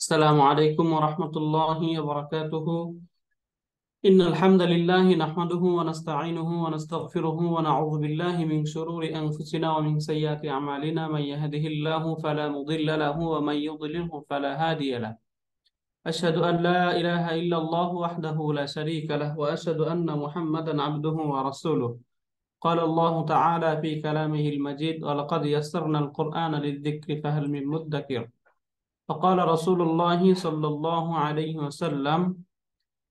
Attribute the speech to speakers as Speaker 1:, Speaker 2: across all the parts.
Speaker 1: السلام عليكم ورحمة الله وبركاته. إن الحمد لله نحمده ونستعينه ونستغفره ونعوذ بالله من شرور أنفسنا ومن سيئات أعمالنا. من يهده الله فلا مضل له ومن يضلله فلا هادي له. أشهد أن لا إله إلا الله وحده لا شريك له، وأشهد أن محمدا عبده ورسوله. قال الله تعالى في كلامه المجيد: ولقد يسرنا القرآن للذكر فهل من مدكر. فقال رسول الله صلى الله عليه وسلم: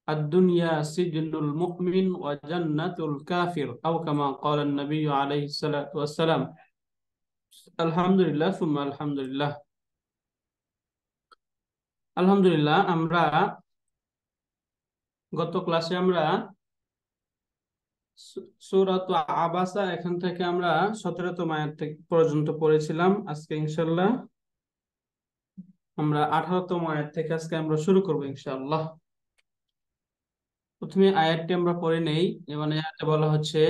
Speaker 1: الدنيا سجن المؤمن وجنة الكافر، أو كما قال النبي عليه الصلاة والسلام. الحمد لله ثم الحمد لله। আলহামদুলিল্লাহ, আমরা গত ক্লাসে সূরাত আবাসা এখান থেকে আমরা 17তম আয়াত থেকে পর্যন্ত পড়েছিলাম। আজকে ইনশাআল্লাহ আমরা 18তম আয়াত থেকে আমরা শুরু করব ইনশাআল্লাহ। প্রথমে আয়াতটি আমরা পড়ে নেই। যেমন আয়াতে বলা হচ্ছে: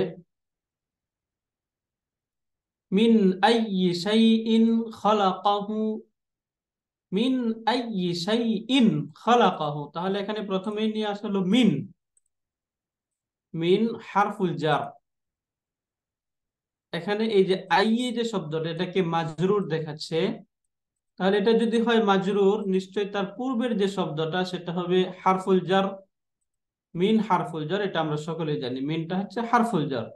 Speaker 1: মিন আইয়ি শাইইন খালাকাহু, মিন আইয়ি শাইইন খালাকাহু। তাহলে এখানে প্রথমেই নিয়ে আসলো মিন। মিন হারফুল জার। এখানে এই যে আইয়ি যে শব্দটা, এটাকে মাজরুর দেখাচ্ছে। তাহলে এটা যদি হয় মাজরুর, নিশ্চয়ই তার পূর্বের যে শব্দটা সেটা হবে হারফুল জার। মিন হারফুল জার, এটা আমরা সকলেই জানি। মিনটা হচ্ছে হারফুল জার।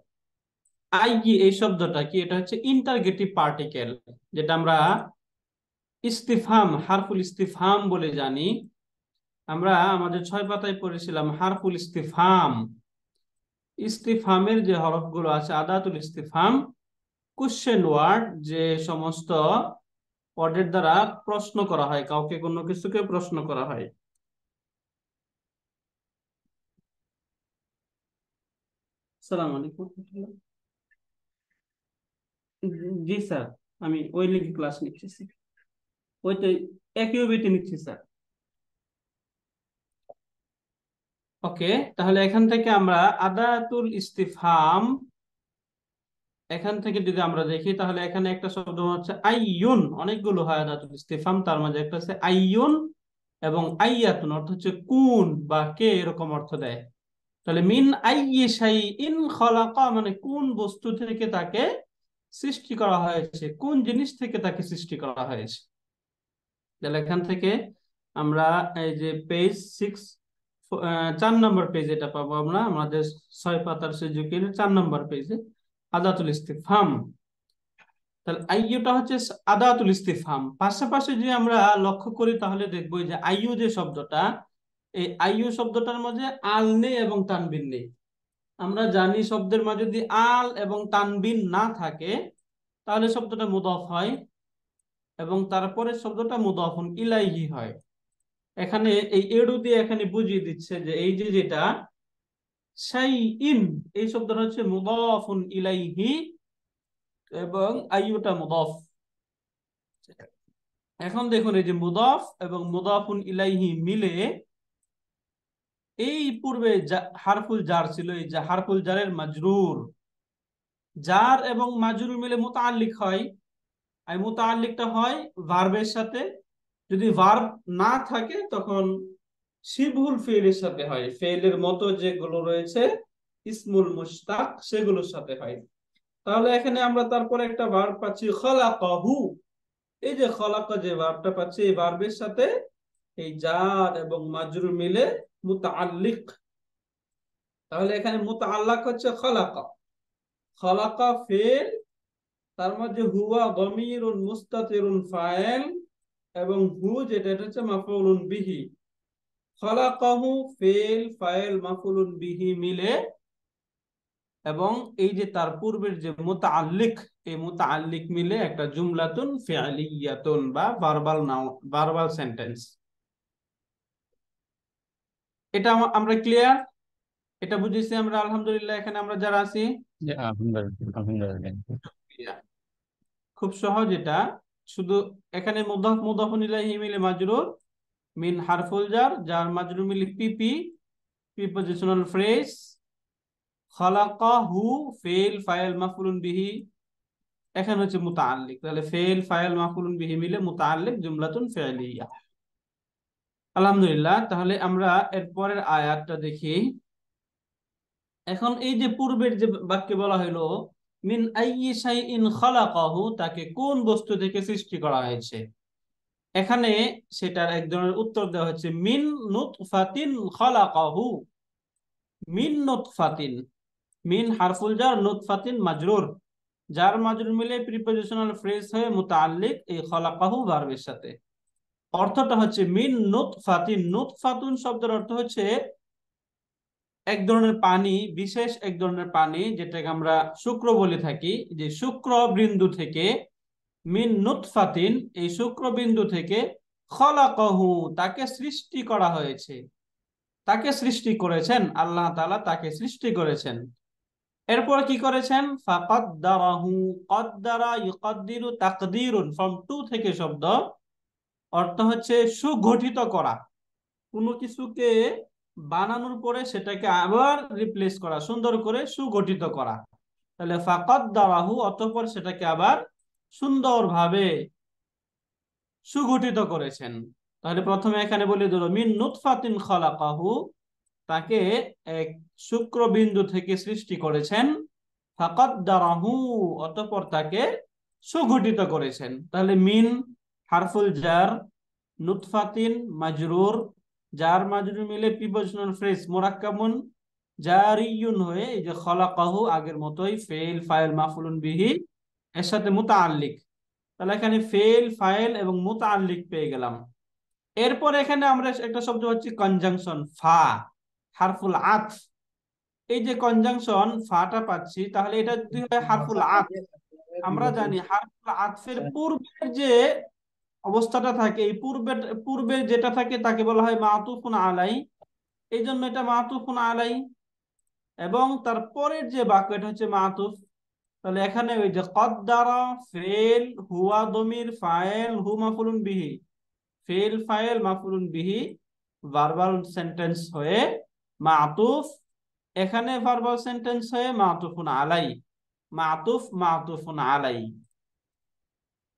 Speaker 1: আইয়ি এই শব্দটা কি? এটা হচ্ছে ইন্টারগেটিভ পার্টিকেল, যেটা আমরা ইস্তিফহাম, হারফুল ইস্তিফহাম বলে জানি। আমরা আমাদের 6 পাতায় পড়েছিলাম হারফুল ইস্তিফহাম। ইস্তিফহামের যে হরফগুলো আছে, আদাতুল ইস্তিফহাম, কোশ্চেন ওয়ার্ড, যে সমস্ত ওয়ার্ডের দ্বারা প্রশ্ন করা হয়, কাউকে কোনো কিছুকে প্রশ্ন করা হয়। আসসালামু আলাইকুম। জি স্যার, আমি ওই লিগে ক্লাস নিচ্ছি। ওইটাই একই বেটে নিচ্ছি স্যার। ওকে, তাহলে এখান থেকে আমরা আদাতুল ইস্তিফহাম, এখান থেকে যদি আমরা দেখি তাহলে এখানে একটা শব্দ হচ্ছে আইয়ুন। অনেকগুলো হয় আদাতুল ইস্তিফহাম, তার মাঝে একটা হচ্ছে আইয়ুন এবং আইয়াতুন, অর্থ হচ্ছে কোন বা কে, এরকম অর্থ দেয়। তাহলে মিন আইয়ি শাইইন খালাকা মানে কোন বস্তু থেকে তাকে সৃষ্টি করা হয়েছে, কোন জিনিস থেকে তাকে সৃষ্টি করা হয়েছে। তাহলে এখান থেকে আমরা এই যে পেজ 6, 4 নম্বর পেজ এটা পাবো আমরা আমাদের 6 পাতার সুজুকির 4 নম্বর পেজে আদাতুল ইস্তিফহাম। তাহলে আইয়ুটা হচ্ছে আদাতুল ইস্তিফহাম। পাশাপাশি যদি আমরা লক্ষ্য করি তাহলে দেখবো যে আইয়ু যে শব্দটা, এই আইয়ু শব্দটার মাঝে আল নেই এবং তানবিন নেই। আমরা জানি শব্দের মাঝে যদি আল এবং তানবিন না থাকে তাহলে শব্দটা মুদাফ হয় এবং তারপরে শব্দটা মুদাফুন ইলাইহি হয়। এখানে এই এডু দিয়ে এখানে বুঝিয়ে দিচ্ছে যে এই যে যেটা শাইইন, এই শব্দটা হচ্ছে মুদাফুন ইলাইহি এবং আইয়ুটা মুদাফ। এখন দেখুন, এই যে মুদাফ এবং মুদাফুন ইলাইহি মিলে এই পূর্বে হারফুল জার ছিল, এই যে হারফুল জারের মাজরুর, জার এবং মাজরুর মিলে মুতাআল্লিক হয়। আর মুতাআল্লিকটা হয় ভার্বের সাথে। যদি ভার্ব না থাকে তখন শিবহুল ফেইলের সাথে হয়, ফেইলের মতো যেগুলো রয়েছে ইসমুল মুশতাক সেগুলোর সাথে হয়। তাহলে এখানে আমরা তারপরে একটা ভার্ব পাচ্ছি খালাকাহু। এই যে খালাকা যে ভার্বটা পাচ্ছি, এই ভার্বের সাথে এই জার এবং মাজরুর মিলে মুতাআল্লিক। তাহলে এখানে মুতাআল্লাক হচ্ছে খালাকা। খালাকা ফেল, তার মধ্যে হুয়া দমিরুন মুস্তাতিরুন ফাইল, এবং হু যেটা, এটা হচ্ছে মাফউলুন বিহি। খালাকাহু ফেল ফাইল মাফউলুন বিহি মিলে, এবং এই যে তার পূর্বের যে মুতাআল্লিক, এই মুতাআল্লিক মিলে একটা জুমলাতুন ফি'লিয়াতুন বা ভার্বাল নাউন, ভার্বাল সেন্টেন্স। এটা আমরা ক্লিয়ার? এটা বুঝেছি আমরা আলহামদুলিল্লাহ, এখানে আমরা যারা আছি।
Speaker 2: জি, আলহামদুলিল্লাহ আলহামদুলিল্লাহ।
Speaker 1: খুব সহজ এটা। শুধু এখানে মুদাফ মুদাফুন ইলাইহি মিলে মাজরুর, মিন হারফুল জার, যার মাজরুর মিলে পিপি, প্রিপজিশনাল ফ্রেজ, খালাকাহু ফেল ফাইল মাফউলুন বিহি, এখানে হচ্ছে মুতাআল্লিক। তাহলে ফেল ফাইল মাফউলুন বিহি মিলে মুতাআল্লিক জুমলাতুন ফি'লিয়া। আলহামদুলিল্লাহ, তাহলে আমরা এর পরের আয়াতটা দেখি। এখন এই যে পূর্বের যে বাক্যে বলা হলো মিন আইয়ি শাইইন খালাকাহু, তাকে কোন বস্তু থেকে সৃষ্টি করা হয়েছে, এখানে সেটার এক ধরনের উত্তর দেওয়া হচ্ছে মিন নুতফাতিন খালাকাহু। মিন নুতফাতিন, মিন হারফুল জার, নুতফাতিন মাজরুর, যার মাজরুর মিলে প্রিপোজিশনাল ফ্রেজ হয়ে মুতাআল্লিক এই খালাকাহু ভার্বের সাথে। অর্থটা হচ্ছে মিন নুতফাতিন, নুতফাতুন শব্দের অর্থ হচ্ছে এক ধরনের পানি, বিশেষ এক ধরনের পানি যেটাকে আমরা শুক্র বলে থাকি, যে শুক্র বিন্দু থেকে, মিন নুতফাতিন এই শুক্র বিন্দু থেকে, খলাকাহু তাকে সৃষ্টি করা হয়েছে, তাকে সৃষ্টি করেছেন আল্লাহ তাআলা, তাকে সৃষ্টি করেছেন। এরপর কি করেছেন, ফাকাদ্দারাহু, কদ্দারা ইউকাদ্দিরু তাকদীরুন, ফ্রম টু থেকে শব্দ, অর্থ হচ্ছে সুগঠিত করা, কোনো কিছুকে বানানোর পরে সেটাকে আবার রিপ্লেস করা, সুন্দর করে সুগঠিত করা। তাহলে ফাকাদ্দারাহু, অতঃপর সেটাকে আবার সুন্দরভাবে সুগঠিত করেছেন। তাহলে প্রথমে এখানে বলে দিল মিন নুতফাতিন খালাকাহু, তাকে এক শুক্র বিন্দু থেকে সৃষ্টি করেছেন। ফাকাদ্দারাহু, অতঃপর তাকে সুগঠিত করেছেন। তাহলে মিন হারফুল জার, নুতফাতিন মাজরুর, জার মাজরুর মিলে প্রিপোজিশনাল ফ্রেজ মুরাক্কাবুন জারিয়ুন হয়ে এই যে খলাকাহু আগের মতোই ফেল ফাইল মাফুলুন বিহি এর সাথে মুতাআল্লিক। তাহলে এখানে ফেল ফাইল এবং মুতাআল্লিক পেয়ে গেলাম। এরপর এখানে আমরা একটা শব্দ হচ্ছে কনজাংশন ফা, হারফুল আতফ। এই যে কনজাংশন ফাটা পাচ্ছি, তাহলে এটা যদি হয় হারফুল আতফ, আমরা জানি হারফুল আতফের পূর্বের যে অবস্থাটা থাকে, এই পূর্বের পূর্বে যেটা থাকে তাকে বলা হয় মাতুফুন আলাই, এই জন্য এটা মাতুফুন আলাই। এবং তার পরের যে বাক্য এটা হচ্ছে মাতুফ। তাহলে এখানে ওই যে কদ্দারা ফেল, হুয়া দমির, ফাইল, হু মাফুলুন বিহি, ফেল ফাইল মাফুলুন বিহি ভার্বাল সেন্টেন্স হয়ে মাতুফ, এখানে ভার্বাল সেন্টেন্স হয়ে মাতুফুন আলাই, মাতুফ মাতুফুন আলাই।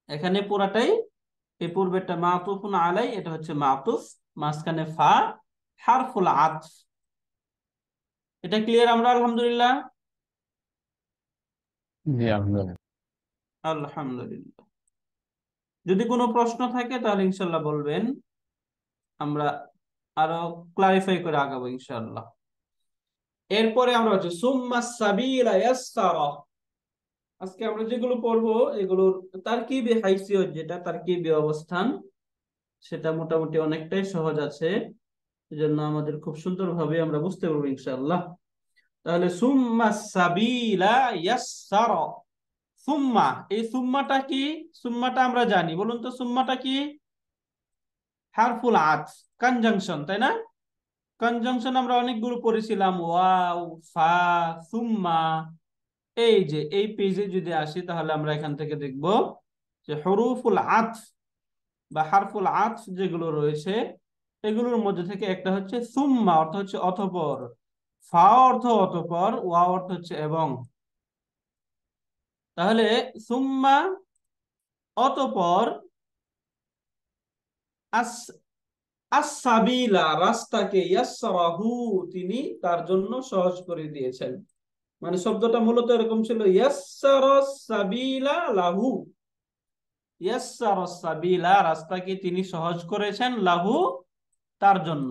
Speaker 1: এখানে পুরাটাই, এই পূর্বেরটা মাতুফুন আলাই, এটা হচ্ছে মাতুফ, মাঝখানে ফা হারফুল আতফ। এটা ক্লিয়ার আমরা আলহামদুলিল্লাহ?
Speaker 2: জি আলহামদুলিল্লাহ।
Speaker 1: আলহামদুলিল্লাহ। যদি কোনো প্রশ্ন থাকে তাহলে ইনশাল্লাহ বলবেন, আমরা আরো ক্লারিফাই করে আগাবো ইনশাল্লাহ। এরপরে আমরা হচ্ছে সুম্মা সাবিলা ইয়াসসারা। আজকে আমরা যেগুলো পড়বো এগুলোর তারকিবি হাইসিয়ত, যেটা তারকিবি অবস্থান, সেটা মোটামুটি অনেকটাই সহজ আছে, এজন্য আমাদের খুব সুন্দরভাবে আমরা বুঝতে পারবো ইনশাআল্লাহ। তাহলে সুম্মা সাবিলা ইয়াসসারা, সুম্মা, এই সুম্মাটা কি? সুম্মাটা আমরা জানি, বলুন তো সুম্মাটা কি? হারফুল আতফ, কনজাংশন, তাই না? কনজাংশন আমরা অনেকগুলো পড়েছিলাম, ওয়াও, ফা, সুম্মা। এই যে এই পেজে যদি আসি তাহলে আমরা এখান থেকে দেখব যে হরুফুল আতফ বা হারফুল আতফ যেগুলো রয়েছে, এগুলোর মধ্যে থেকে একটা হচ্ছে সুম্মা, অর্থ হচ্ছে অতঃপর, ফা অর্থ অতঃপর, ওয়া অর্থ হচ্ছে এবং। তাহলে সুম্মা অতঃপর, আস আস-সাবিলা রাস্তাকে, ইয়াসসারাহু তিনি তার জন্য সহজ করে দিয়েছেন। মানে শব্দটা মূলত এরকম ছিল, ইয়াসসারাস সাবিলা লাহু, ইয়াসসারাস সাবিলা রাস্তাকে তিনি সহজ করেছেন, লাহু তার জন্য।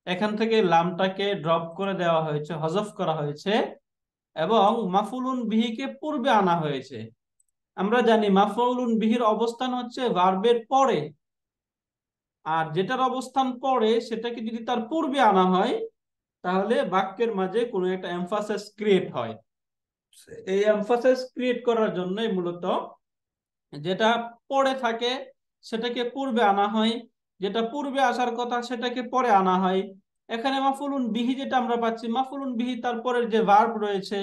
Speaker 1: এখান থেকে লামটাকে ড্রপ করে দেওয়া হয়েছে, হযফ করা হয়েছে, এবং মাফউলুন বিহিকে পূর্বে আনা হয়েছে। আমরা জানি মাফউলুন বিহির অবস্থান হচ্ছে ভার্বের পরে, আর যেটার অবস্থান পরে সেটাকে যদি তার পূর্বে আনা হয় তাহলে বাক্যের মাঝে কোনো একটা এমফাসিস ক্রিয়েট হয়। এই এমফাসিস ক্রিয়েট করার জন্যই মূলত যেটা পরে থাকে সেটাকে পূর্বে আনা হয়, যেটা পূর্বে আসার কথা সেটাকে পরে আনা হয়। এখানে মাফউলুন বিহি যেটা আমরা পাচ্ছি, মাফউলুন বিহি তারপরের যে ভার্ব রয়েছে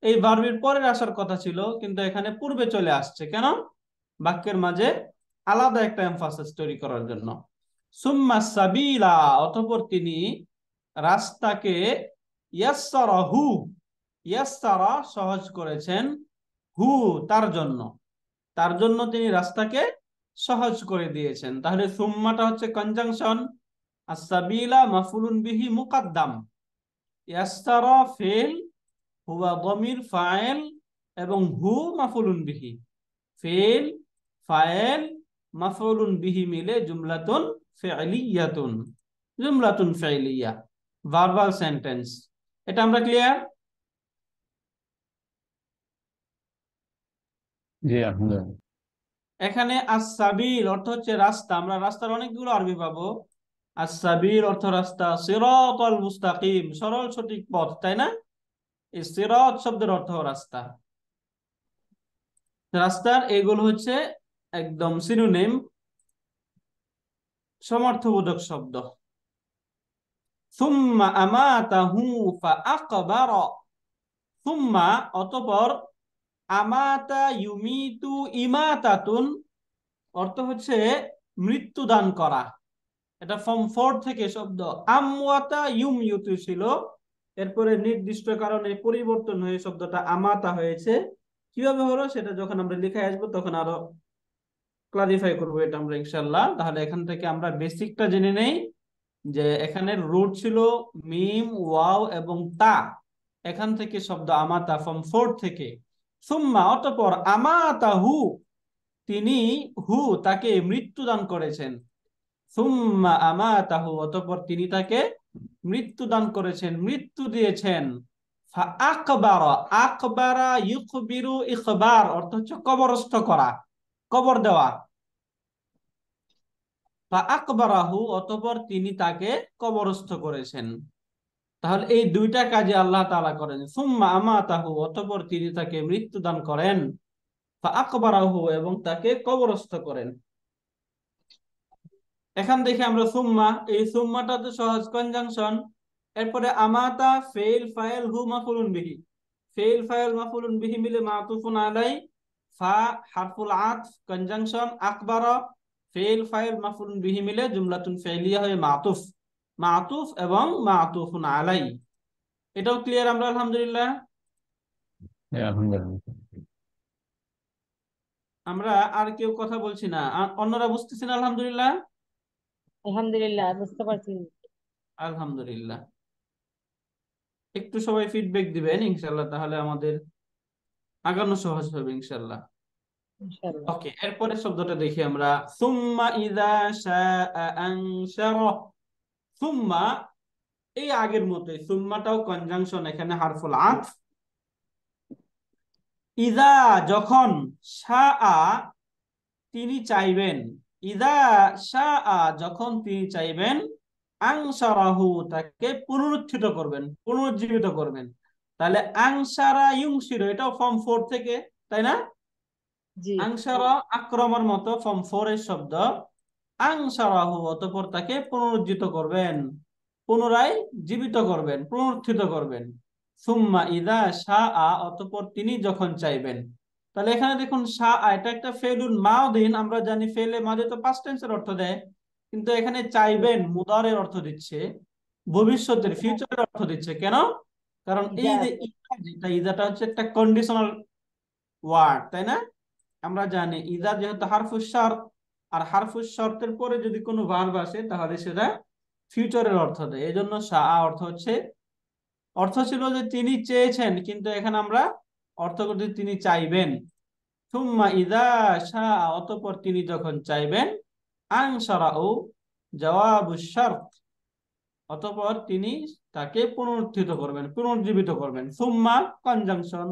Speaker 1: এই ভার্বের পরের আসার কথা ছিল, কিন্তু এখানে পূর্বে চলে আসছে কেন? বাক্যের মাঝে আলাদা একটা এমফাসিস তৈরি করার জন্য। সুম্মা সাবিলা, অতঃপর তিনি রাস্তাকে, ইয়াসসারাহু, ইয়াসসারা সহজ করেছেন, হু তার জন্য, তার জন্য তিনি রাস্তাকে সহজ করে দিয়েছেন। তাহলে সুম্মাটা হচ্ছে কনজাংশন, আস-সাবিলা মাফউলুন বিহি মুকাদ্দাম, ইয়াসতারা ফেল, হুয়া দমির ফাইল, এবং হু মাফউলুন বিহি। ফেল, ফাইল, মাফউলুন বিহি মিলে জুমলাতুন ফি'লিয়াতুন, জুমলাতুন ফি'লিয়া, ভার্বাল সেন্টেন্স। এটা আমরা ক্লিয়ার?
Speaker 2: জি আলহামদুলিল্লাহ।
Speaker 1: এখানে আস-সাবিল অর্থ হচ্ছে রাস্তা। আমরা রাস্তার অনেকগুলো আরবি পাবো। আস-সাবিল অর্থ রাস্তা, সিরাতাল মুস্তাকিম সরল সঠিক পথ, তাই না? এই সিরাত শব্দের অর্থ রাস্তা। রাস্তার এগুলো হচ্ছে একদম সিনোনিম, সমর্থবোধক শব্দ। সুম্মা আমাতাহু ফাআকবারা, সুম্মা অতঃপর, আমাতা ইউমিতু ইমাতাতুন অর্থ হচ্ছে মৃত্যু দান করা। এটা ফর্ম 4 থেকে শব্দ। আমওয়াতা ইউমিয়তু ছিল, এরপরে নির্দিষ্ট কারণে পরিবর্তন হয়ে শব্দটা আমাতা হয়েছে। কিভাবে হলো সেটা যখন আমরা লিখে আসবো তখন আরো ক্লারিফাই করবো এটা আমরা ইনশাল্লাহ। তাহলে এখান থেকে আমরা বেসিকটা জেনে নেই যে এখানে রুট ছিল মিম, ওয়াও এবং তা। এখান থেকে শব্দ আমাতা ফর্ম 4 থেকে। সুম্মা অতঃপর, আমাতাহু তিনি, হু তাকে মৃত্যু দান করেছেন। সুম্মা আমাতাহু অতঃপর তিনি তাকে মৃত্যু দান করেছেন, মৃত্যু দিয়েছেন। ফাআকবারা, আকবারা ইউকবিরু ইখবার অর্থ হচ্ছে কবরস্থ করা, কবর দেওয়া। ফাআকবারাহু অতঃপর তিনি তাকে কবরস্থ করেছেন। তাহলে এই দুইটা কাজে আল্লাহ তাআলা করেন। সুম্মা আমাতাহু অতঃপর তিনি তাকে মৃত্যু দান করেন, ফাআকবারাহু এবং তাকে কবরস্থ করেন। এখান থেকে আমরা সুম্মা, এই সুম্মাটা তো সহজ কনজাংশন। এরপরে আমাতা ফেল ফাইল হু মাফউলুন বিহি, ফেল ফাইল মাফউলুন বিহি মিলে মাতুফুন আলাই, ফা হারফুল আতফ কনজাংশন, আকবারা ফেল ফাইল মাফউলুন বিহি মিলে জুমলাতুন ফি'লিয়া হয়ে মাতুফ, মাতুফ এবং মাতুফুন আলাই। এটাও ক্লিয়ার আমরা আলহামদুলিল্লাহ।
Speaker 2: জি আলহামদুলিল্লাহ।
Speaker 1: আমরা আর কেউ কথা বলছি না, অন্যরা বুঝতেছেন আলহামদুলিল্লাহ?
Speaker 3: আলহামদুলিল্লাহ, বুঝতে পারছি।
Speaker 1: আলহামদুলিল্লাহ। একটু সবাই ফিডব্যাক দিবেন ইনশাল্লাহ, তাহলে আমাদের আগানো সহজ হবে ইনশাল্লাহ।
Speaker 3: ইনশাআল্লাহ।
Speaker 1: ওকে, এরপরে শব্দটা দেখি আমরা। সুম্মা ইযা শাআ আনশারা, সুম্মা এই আগের মতোই, সুম্মাটাও কনজাংশন, এখানে হারফুল আতফ। ইযা যখন, শাআ তিনি চাইবেন, ইযা শাআ যখন তিনি চাইবেন, আনশারাহু তাকে পুনরুত্থিত করবেন, পুনরুজ্জীবিত করবেন। তাহলে আনশারা ইউনশিরু এটাও ফর্ম 4 থেকে, তাই না?
Speaker 3: জি।
Speaker 1: আনসারা আক্রমণ মতো ফর্ম 4 এর শব্দ। আনসারাহু অতঃপর তাকে পুনরুজ্জীবিত করবেন, পুনরায় জীবিত করবেন, পুনরুত্থিত করবেন। সুম্মা ইদা শাআ অতঃপর তিনি যখন চাইবেন। তাহলে এখানে দেখুন শাআ এটা একটা ফেলুন মাউদিন, আমরা জানি ফেলে মাঝে তো পাস্ট টেন্সের অর্থ দেয়, কিন্তু এখানে চাইবেন মুদারের অর্থ দিচ্ছে, ভবিষ্যতের ফিউচারের অর্থ দিচ্ছে। কেন? কারণ এই যে
Speaker 3: ইজাজ।
Speaker 1: ইদা, যেটা ইদাটা হচ্ছে একটা কন্ডিশনাল ওয়ার্ড, তাই না? আমরা জানি ইদা যেহেতু হারফুস শর্ত, আর হারফুস শর্তের পরে যদি কোনো ভার্ব আসে তাহলে সেটা ফিউচারের অর্থ দেয়। এই জন্য শাআ অর্থ হচ্ছে, অর্থ ছিল যে তিনি চেয়েছেন, কিন্তু এখানে আমরা অর্থ করতে তিনি চাইবেন। সুম্মা ইদা শাআ অতঃপর তিনি যখন চাইবেন, আনশারাউ জওয়াবুশ শর্ত অতঃপর তিনি তাকে পুনরুত্থিত করবেন, পুনর্জীবিত করবেন। সুম্মা কনজাংশন,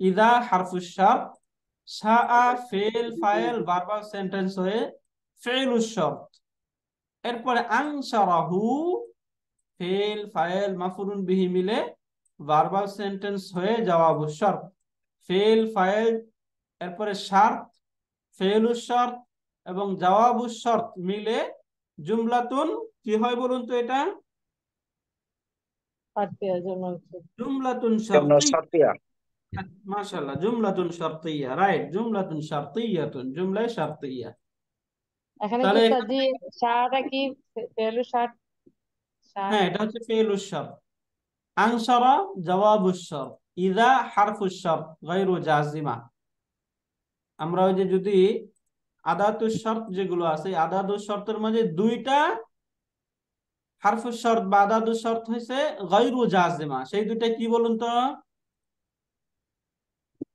Speaker 1: ইদা হারফুস শর্ত, শাআ ফেল ফাইল ভার্বাল সেন্টেন্স হয়ে ফেলুস শর্ত। এরপরে আনশারাহু ফেল ফাইল মাফউলুন বিহি মিলে ভার্বাল সেন্টেন্স হয়ে জওয়াবুস শর্ত, ফেল ফাইল, এরপরে শর্ত, ফেলুস শর্ত এবং জওয়াবুস শর্ত মিলে জুমলাতুন কি হয় বলুন তো এটা?
Speaker 3: পারতীয় জন্য
Speaker 1: জুমলাতুন
Speaker 4: জন্য
Speaker 1: শারতিয়্যা।
Speaker 4: সাতিয়া।
Speaker 1: মাশাআল্লাহ, জুমলাতুন শারতিয়্যা, রাইট, জুমলাতুন শারতিয়্যাতুন, জুমলায় শারতিয়্যা।
Speaker 3: এখানে কি
Speaker 1: তাহলে
Speaker 3: সাজি শাটা কি পেলু শাট শাট?
Speaker 1: হ্যাঁ, এটা হচ্ছে ফেলুস শর্ত। আনসারা জওয়াবুস শর্ত, ইযা হারফুস শর্ত গায়রু জাজিমা। আমরা ওই যে যদি আদাতুস শর্ত যেগুলো আছে, আদাতুস শর্তের মাঝে দুইটা হারফুল শর্ত বা আদাতুল শর্ত হয়েছে গায়রু জাজিমা। সেই দুইটা কি বলুন তো?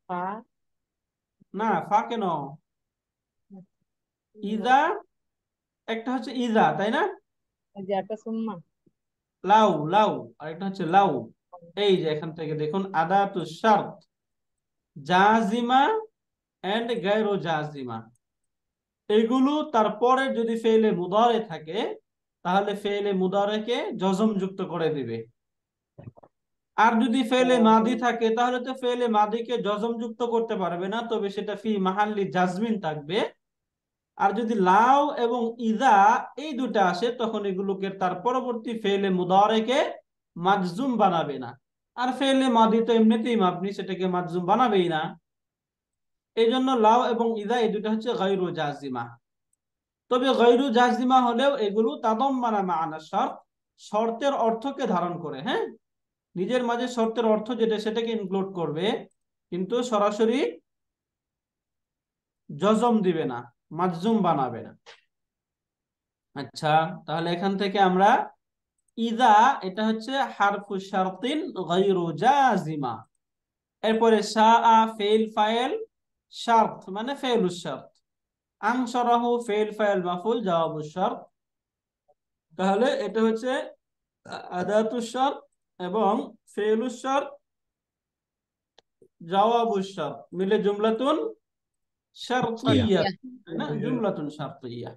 Speaker 3: ফা,
Speaker 1: না, ফা কেন?
Speaker 3: ইয়া,
Speaker 1: ইজা, একটা হচ্ছে ইজা, তাই না?
Speaker 3: এই যে একটা সুম্মা।
Speaker 1: লাউ, লাউ, আরেকটা হচ্ছে লাউ। এই যে এখান থেকে দেখুন, আদাতু শর্ত জাজিমা এন্ড গায়রু জাজিমা, এগুলো তারপরে যদি ফেলে মুদারে থাকে তাহলে ফেলে মুদারেকে জজম যুক্ত করে দিবে। আর যদি ফেলে মাদি থাকে তাহলে তো ফেলে মাদিকে জজম যুক্ত করতে পারবে না, তবে সেটা ফি মাহাল্লি জাজমিন থাকবে। আর যদি লাউ এবং ইদা এই দুটা আসে তখন এগুলোকে তার পরবর্তী ফেলে মুদারেকে মাজজুম বানাবে না। আর ফেলে মাদি তো এমনিতেই মাবনি, সেটাকে মাজজুম বানাবেই না। এই জন্য লাউ এবং ইদা এই দুটা হচ্ছে গায়রু জাজিমা। তবে গায়রু জাজিমা হলেও এগুলো তাদাম্মানা মা'না শর্ত, শর্তের অর্থকে ধারণ করে। হ্যাঁ, নিজের মাঝে শর্তের অর্থ যেটা সেটাকে ইনক্লুড করবে, কিন্তু সরাসরি জজম দিবে না, মাজজুম বানাবে না। আচ্ছা, তাহলে এখান থেকে আমরা ইদা, এটা হচ্ছে হারফু শারতিন গায়রু জাজিমা। এরপরে শাআ ফেল ফাইল শারত মানে ফেলুস শারত, আনশরাহু ফেল ফাইল মাফউল জওয়াবুস শারত। তাহলে এটা হচ্ছে আদাতুস শারত এবং ফেলুস শারত জওয়াবুস শারত মিলে জুমলাতুন
Speaker 2: ইয়া।
Speaker 1: শারতিয়্যা, তাই না? জুমলাতুন শারতিয়্যা।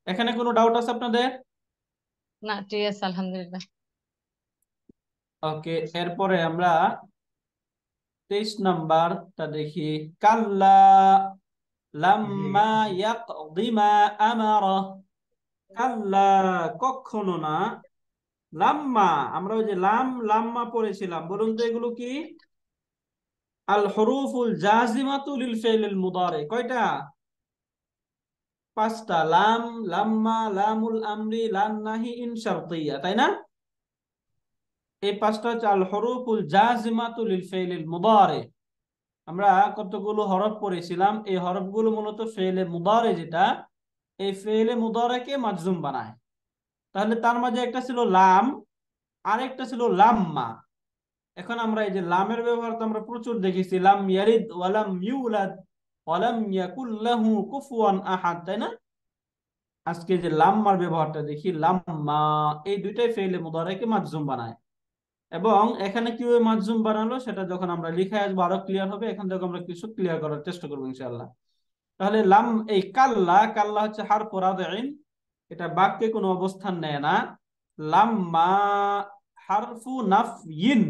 Speaker 1: এখানে কোনো ডাউট আছে আপনাদের?
Speaker 3: না, ঠিক আছে, আলহামদুলিল্লাহ।
Speaker 1: ওকে, এরপরে আমরা 23 নাম্বারটা দেখি। কাল্লা লাম্মা ইয়াকদি মা আমারা। কাল্লা, কখনো না। লাম্মা, আমরা ওই যে লাম্মা পড়েছিলাম, বলুন তো এগুলো কি? আল হুরুফুল জাজিমাতু লিল ফি'লিল মুদারি, কয়টা? 5টা। লাম, লাম্মা, লামুল আমরি, লান নাহি, ইন শারতিয়্যা, তাই না? এই 5টা হচ্ছে আল হুরুফুল জাজিমাতু লিল ফি'লিল মুদারি। আমরা কতগুলো হরফ পড়েছিলাম, এই হরফগুলো মূলত ফেলে মুদারে, যেটা এই ফেলে মুদারেকে মাজজুম বানায়। তাহলে তার মাঝে একটা ছিল লাম, আরেকটা ছিল লাম্মা। এখন আমরা এই যে লামের ব্যবহার তো আমরা প্রচুর দেখেছি, লাম ইয়ালিদ ওয়ালাম ইউলাদ ওয়ালাম ইয়াকুল লাহু কুফুয়ান আহাদ, তাই না? আজকে যে লাম্মার ব্যবহারটা দেখি, লাম্মা, এই দুইটাই ফেলে মুদারেকে মাজজুম বানায়। এবং এখানে কিভাবে মাজজুম বানালো সেটা যখন আমরা লিখে আসবো আরো ক্লিয়ার হবে। এখান থেকে আমরা কিছু ক্লিয়ার করার চেষ্টা করবো ইনশাআল্লাহ। তাহলে লাম, এই কাল্লা, কাল্লা হচ্ছে হারফু রাদঈন, এটা বাক্যে কোনো অবস্থান নেয় না। লাম্মা হারফু নাফইন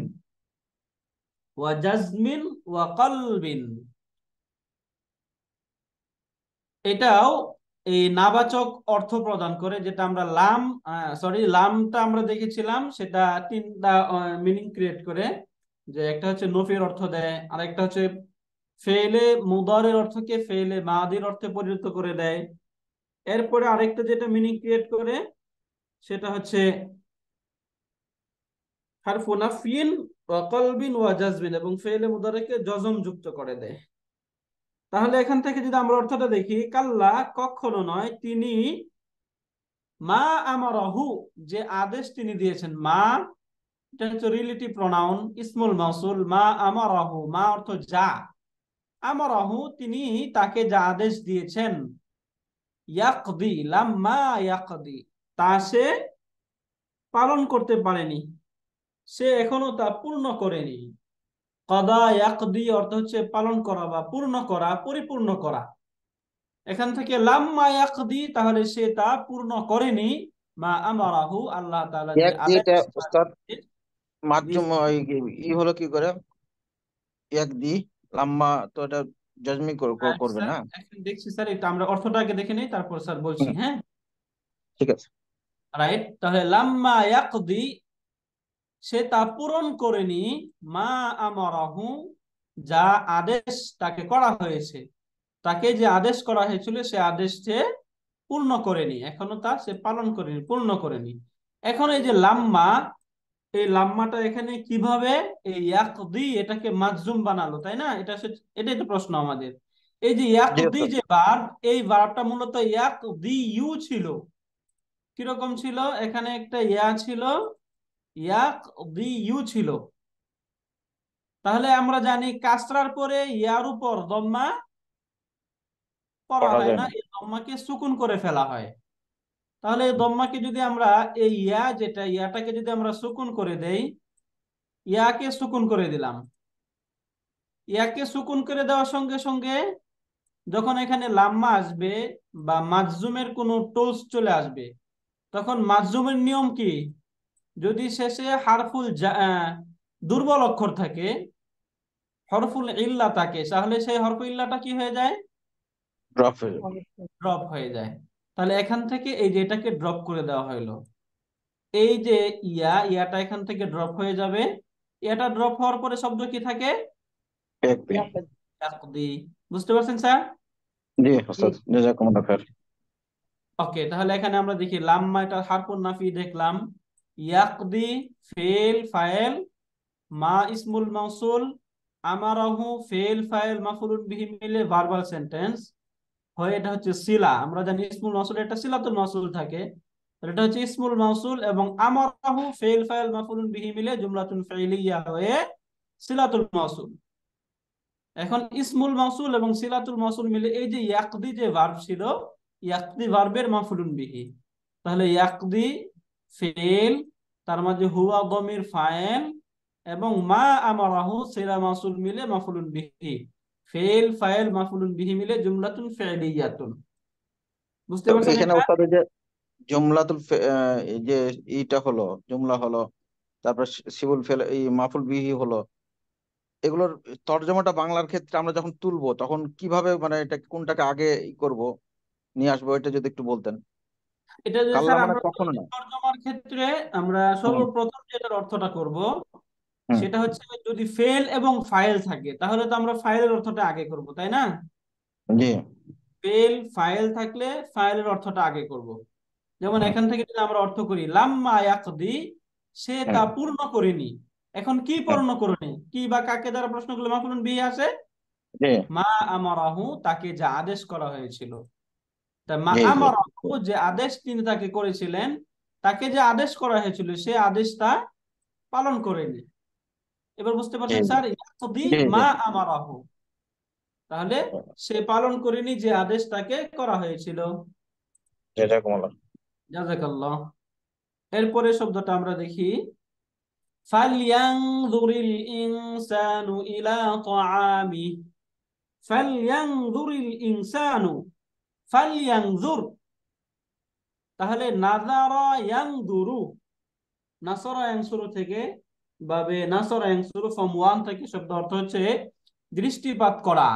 Speaker 1: ওয়া জাজমিন ওয়া কলবিন, এটাও এই নাবাচক অর্থ প্রদান করে। যেটা আমরা লাম, সরি, লামটা আমরা দেখেছিলাম, সেটা 3টা মিনিং ক্রিয়েট করে। যে একটা হচ্ছে নফির অর্থ দেয়, আরেকটা হচ্ছে ফেলে মুদারের অর্থকে ফেলে মাদির অর্থে পরিণত করে দেয়। এরপরে আরেকটা যেটা মিনিং ক্রিয়েট করে সেটা হচ্ছে হারফু নাফিন ওয়া কলবিন ওয়া জাজমিন, এবং ফেলে মুদারেকে জজম যুক্ত করে দেয়। তাহলে এখান থেকে যদি আমরা অর্থটা দেখি, কাল্লা, কখনো নয়, তিনি মা আমারাহু, যে আদেশ তিনি দিয়েছেন। মা, এটা হচ্ছে রিলেটিভ প্রনাউন, ইসমুল মাউসুল। মা আমারাহু, মা অর্থ যা, আমারাহু তিনি তাকে যা আদেশ দিয়েছেন। ইয়াকদি, লাম্মা ইয়াকদি, তা সে পালন করতে পারেনি, সে এখনো তা পূর্ণ করেনি। কদা ইয়াকদি অর্থ হচ্ছে পালন করা বা পূর্ণ করা, পরিপূর্ণ করা। এখান থেকে লাম্মা ইয়াকদি, তাহলে সে তা পূর্ণ করেনি। মা আমারাহু, আল্লাহ তাআলা যে
Speaker 4: এক
Speaker 1: আদেশ
Speaker 4: দিটা উস্তাদ মাধ্যম
Speaker 1: দিয়েছেন।
Speaker 4: হলো কি করে এক দি লাম্মা, তো এটা জাজমি করবে
Speaker 1: স্যার,
Speaker 4: না।
Speaker 1: এখন দেখছি স্যার, এটা আমরা অর্থটাকে দেখে নেই, তারপর স্যার বলছি।
Speaker 4: হুম,
Speaker 1: হ্যাঁ,
Speaker 4: ঠিক আছে।
Speaker 1: রাইট। তাহলে লাম্মা ইয়াকদি, সে তা পূরণ করেনি। মা আমারাহু, যা আদেশ তাকে করা হয়েছে, তাকে যে আদেশ করা হয়েছিল সে আদেশ সে পূর্ণ করেনি, এখনো তা সে পালন করেনি, পূর্ণ করেনি। এখন এই যে লাম্মা, এই লাম্মাটা এখানে কিভাবে এই ইয়াকদি এটাকে মাজজুম বানালো, তাই না? এটাই তো প্রশ্ন আমাদের। এই যে
Speaker 4: জি
Speaker 1: ইয়াকদি
Speaker 4: উস্তাদ।
Speaker 1: যে ভার্ব, এই ভার্বটা মূলত ইয়াকদি ইউ ছিল, কিরকম ছিল? এখানে একটা ইয়া ছিল, ইয়াকদিয়ু ছিল। তাহলে আমরা জানি কাসরার পরে ইয়ার উপর দম্মা পড়া
Speaker 4: পড়া
Speaker 1: হয়
Speaker 4: যায়
Speaker 1: না,
Speaker 4: না।
Speaker 1: এই দম্মাকে সুকুন করে ফেলা হয়। তাহলে এই দম্মাকে যদি আমরা, এই ইয়া যেটা, ইয়াটাকে যদি আমরা সুকুন করে দেই, ইয়াকে সুকুন করে দিলাম, ইয়াকে সুকুন করে দেওয়ার সঙ্গে সঙ্গে যখন এখানে লাম্মা আসবে বা মাজজুমের কোনো টোলস চলে আসবে, তখন মাজজুমের নিয়ম কি? যদি শেষে দুর্বল অক্ষর থাকে, হরফুল ইল্লা থাকে, তাহলে সেই হরফুল ইল্লাটা কি হয়ে যায়?
Speaker 4: ড্রপ হয়ে যাবে।
Speaker 3: অবশ্যই।
Speaker 1: ড্রপ হয়ে যায়। তাহলে এখান থেকে এই যে এটাকে ড্রপ করে দেওয়া হলো, এই যে ইয়াটা এখান থেকে ড্রপ হয়ে যাবে। এটা ড্রপ হওয়ার পরে শব্দ কি থাকে?
Speaker 4: একদিন।
Speaker 3: ইয়াকুদ।
Speaker 1: ইয়াকদি। বুঝতে পারছেন স্যার?
Speaker 4: জি
Speaker 3: জি।
Speaker 4: ওস্তাদ, জাযাকুমুল্লাহ খায়ের।
Speaker 1: ওকে, তাহলে এখানে আমরা দেখি লাম্মা, এটা হারফুন নাফি দেখলাম। ইয়াকদি ফেল ফাইল, মা ইসমুল মাউসুল, আমারাহু ফেল ফাইল মাফউলুন বিহি মিলে ভার্বাল সেন্টেন্স হয়। এটা হচ্ছে সিলা। আমরা জানি ইসমুল মাউসুল একটা সিলাতুল মাউসুল থাকে, তাহলে এটা হচ্ছে ইসমুল মাউসুল, এবং আমারাহু ফেল ফাইল মাফউলুন বিহি মিলে জুমলাতুন ফাইলিয়া হয়ে সিলাতুল মাউসুল। এখন ইসমুল মাউসুল এবং সিলাতুল মাউসুল মিলে এই যে ইয়াকদি যে ভার্ব ছিল, ইয়াকদি ভার্বের মাফউলুন বিহি। তাহলে ইয়াকদি ফেল, তার মাঝে হুয়া দমির ফাইল, এবং মা আমারাহু সিলা মাউসুল মিলে মাফউলুন বিহি। ফেল ফাইল মাফউলুন বিহি মিলে জুমলাতুন ফাইলিয়াতুন। বুঝতে
Speaker 4: তো
Speaker 1: পারছেন
Speaker 4: এখানে
Speaker 1: এটা?
Speaker 4: ওস্তাদ এই যে এই যে এইটা হলো, জুমলা হলো, তারপর সিবুল ফেল, এই মাফুল বিহি হলো, এগুলোর তর্জমাটা বাংলার ক্ষেত্রে আমরা যখন তুলবো তখন কিভাবে, মানে এটা কোনটাকে আগে করব, নিয়ে আসবো, এটা যদি একটু বলতেন।
Speaker 1: এটা যে
Speaker 4: কাল্লা
Speaker 1: স্যার
Speaker 4: মানে
Speaker 1: আমরা
Speaker 4: কখনো না।
Speaker 1: তর্জমার ক্ষেত্রে আমরা
Speaker 4: হুম।
Speaker 1: সর্বপ্রথম যেটার অর্থটা করব,
Speaker 4: হুম।
Speaker 1: সেটা হচ্ছে যদি ফেল এবং ফাইল থাকে তাহলে তো আমরা ফাইলের অর্থটা আগে করব, তাই না?
Speaker 4: জি।
Speaker 1: ফেল ফাইল থাকলে ফাইলের অর্থটা আগে করব। যেমন
Speaker 4: হুম।
Speaker 1: এখান থেকে যদি আমরা অর্থ করি লাম্মা ইয়াকদি, সে তা
Speaker 4: হুম।
Speaker 1: পূর্ণ করেনি। এখন কি
Speaker 4: হুম।
Speaker 1: পূর্ণ করেনি? কি বা কাকে দ্বারা প্রশ্ন করলে মাফুলুন বিহি আসে?
Speaker 4: জি।
Speaker 1: মা আমারাহু, তাকে যা আদেশ করা হয়েছিল। তা মা
Speaker 4: জি। জি।
Speaker 1: আমারাহু, যে আদেশ তিনি তাকে করেছিলেন, তাকে যে আদেশ করা হয়েছিল সে আদেশ তা পালন করেনি। এবার বুঝতে
Speaker 4: জি।
Speaker 1: পারছেন স্যার? ইয়াকদি
Speaker 4: জি। জি।
Speaker 1: মা আমারাহু, তাহলে সে পালন করেনি যে আদেশ তাকে করা হয়েছিল।
Speaker 4: জাযাকুমুল্লাহ।
Speaker 1: জাযাকাল্লাহ। এরপরে শব্দটা আমরা দেখি, ফালইয়ানযুরিল ইনসানু ইলা তাআমি। ফালইয়ানযুরিল ইনসানু, ফালইয়ানযুর, তাহলে নাযারা ইয়ানযুরু, নাসরা ইয়ানসুরু থেকে, বাবে নাসরা ইয়ানসুরু ফর্ম 1 থেকে শব্দ অর্থ হচ্ছে দৃষ্টিপাত করা,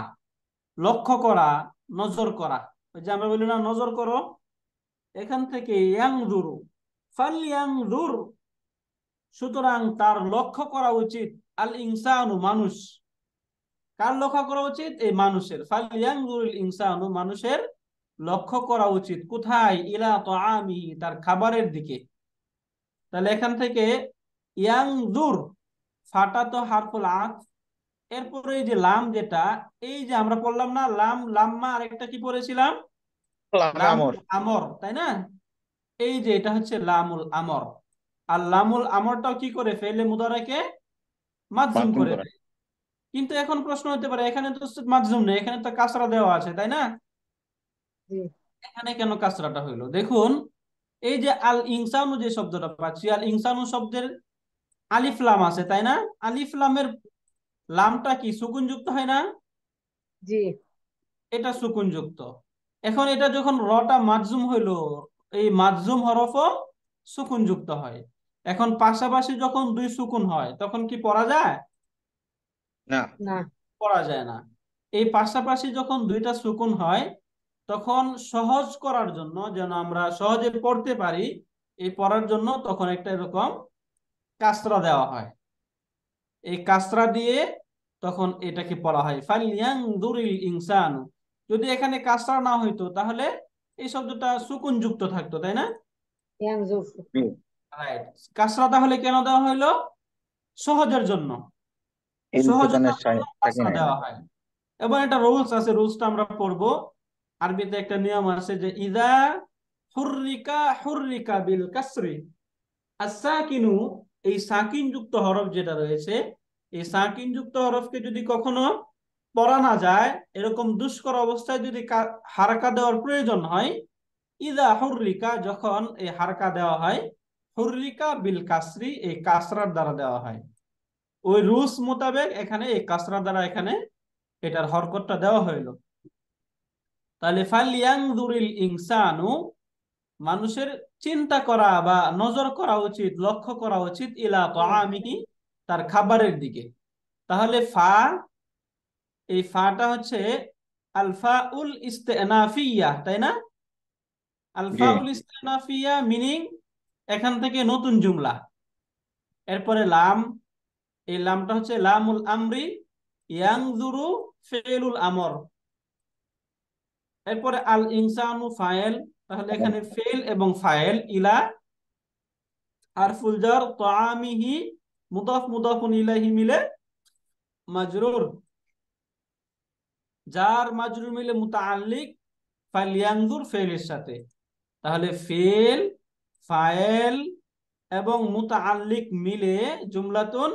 Speaker 1: লক্ষ্য করা, নজর করা। ওই যে আমরা বলি না নজর করো, এখান থেকে ইয়ানযুরু, ফালইয়ানযুর, সুতরাং তার লক্ষ্য করা উচিত, আল ইনসানু, মানুষ। কার লক্ষ্য করা উচিত? এই মানুষের। ফালইয়ানজুরিল ইনসানু, মানুষের লক্ষ্য করা উচিত কোথায়? ইলা তাআমি, তার খাবারের দিকে। তাহলে এখান থেকে ইয়ানজুর, ফাটা তো হারফুল আতফ, এরপরে এই যে লাম যেটা, এই যে আমরা পড়লাম না লাম, লাম্মা, আরেকটা কি পড়েছিলাম?
Speaker 4: লামে আমর।
Speaker 1: লামুল আমর, তাই না? এই যে এটা হচ্ছে লামুল আমর। আর লামুল আমরটাও কি করে? ফেলে মুদারাকে মাজজুম
Speaker 4: মাধ্যম
Speaker 1: করে
Speaker 4: করে।
Speaker 1: দেয়। কিন্তু এখন প্রশ্ন হতে পারে, এখানে তো মাজজুম নেই, এখানে তো কাসরা দেওয়া আছে, তাই না?
Speaker 3: জি।
Speaker 1: এখানে কেন কাসরাটা হইলো? দেখুন, এই যে আল ইনসানু যে শব্দটা পাচ্ছি, আল ইনসানু শব্দের আলিফ লাম আছে, তাই না? আলিফ লামের লামটা কি সুকুন যুক্ত হয় না?
Speaker 3: জি।
Speaker 1: এটা সুকুন যুক্ত। এখন এটা যখন রটা মাজজুম হইলো, এই মাজজুম হরফও সুকুন যুক্ত হয়। এখন পাশাপাশি যখন দুই সুকুন হয় তখন কি পড়া যায়?
Speaker 4: না।
Speaker 3: না।
Speaker 1: পড়া যায় না। এই পাশাপাশি যখন দুইটা সুকুন হয়, তখন সহজ করার জন্য, যেন আমরা সহজে পড়তে পারি, এই পড়ার জন্য তখন একটা এরকম কাসরা দেওয়া হয়। এই কাসরা দিয়ে তখন এটাকে পড়া হয় ফালইয়ানজুরিল ইনসানু। যদি এখানে কাসরা না হইতো তাহলে এই শব্দটা সুকুন যুক্ত থাকতো, তাই না?
Speaker 3: ইয়ানজুর।
Speaker 4: জি।
Speaker 1: রাইট। কাসরা তাহলে কেন দেওয়া হইলো? সহজের জন্য।
Speaker 4: ইলতেকানের
Speaker 1: সহজতার জন্য
Speaker 4: থাকি
Speaker 1: কাসরা
Speaker 4: নাই না।
Speaker 1: দেওয়া হয়। এবং একটা রুলস আছে, রুলসটা আমরা পড়বো। আরবিতে একটা নিয়ম আছে যে ইদা হুররিকা হুররিকা বিল কাসরি, আস-সাকিনু, এই সাকিন যুক্ত হরফ যেটা রয়েছে, এই সাকিন যুক্ত হরফকে যদি কখনো পড়া না যায়, এরকম দুষ্কর অবস্থায় যদি হারকা দেওয়ার প্রয়োজন হয়, ইদা হুররিকা, যখন এই হারকা দেওয়া হয়, হুররিকা বিল কাসরি, এই কাসরার দ্বারা দেওয়া হয়। ওই রুলস মোতাবেক এখানে এই কাসরা দ্বারা এখানে এটার হরকতটা দেওয়া হইল। তাহলে ফালইয়ানজুরিল ইনসানু, মানুষের চিন্তা করা বা নজর করা উচিত, লক্ষ্য করা উচিত, ইলা তাআমিহি, তার খাবারের দিকে। তাহলে এই ফাটা হচ্ছে আলফা উল ইস্তেনাফিয়া, তাই না? আলফা
Speaker 4: জি
Speaker 1: উল ইস্তেনাফিয়া মিনিং এখান থেকে নতুন জুমলা। এরপরে লাম, এই লামটা হচ্ছে লামুল আমরি, ইয়ানজুরু ফিলুল আমর। এরপরে আল ইনসানু ফাইল, তাহলে এখানে ফেল এবং ফাইল, ইলা হারফুল জার, তাআমিহি মুদাফ মুদাফুন ইলাইহি মিলে মাজরুর, জার মাজরুর মিলে মুতাআল্লিক ফালইয়ানজুর ফেলের সাথে। তাহলে ফেল, ফাইল এবং মুতাআল্লিক মিলে জুমলাতুন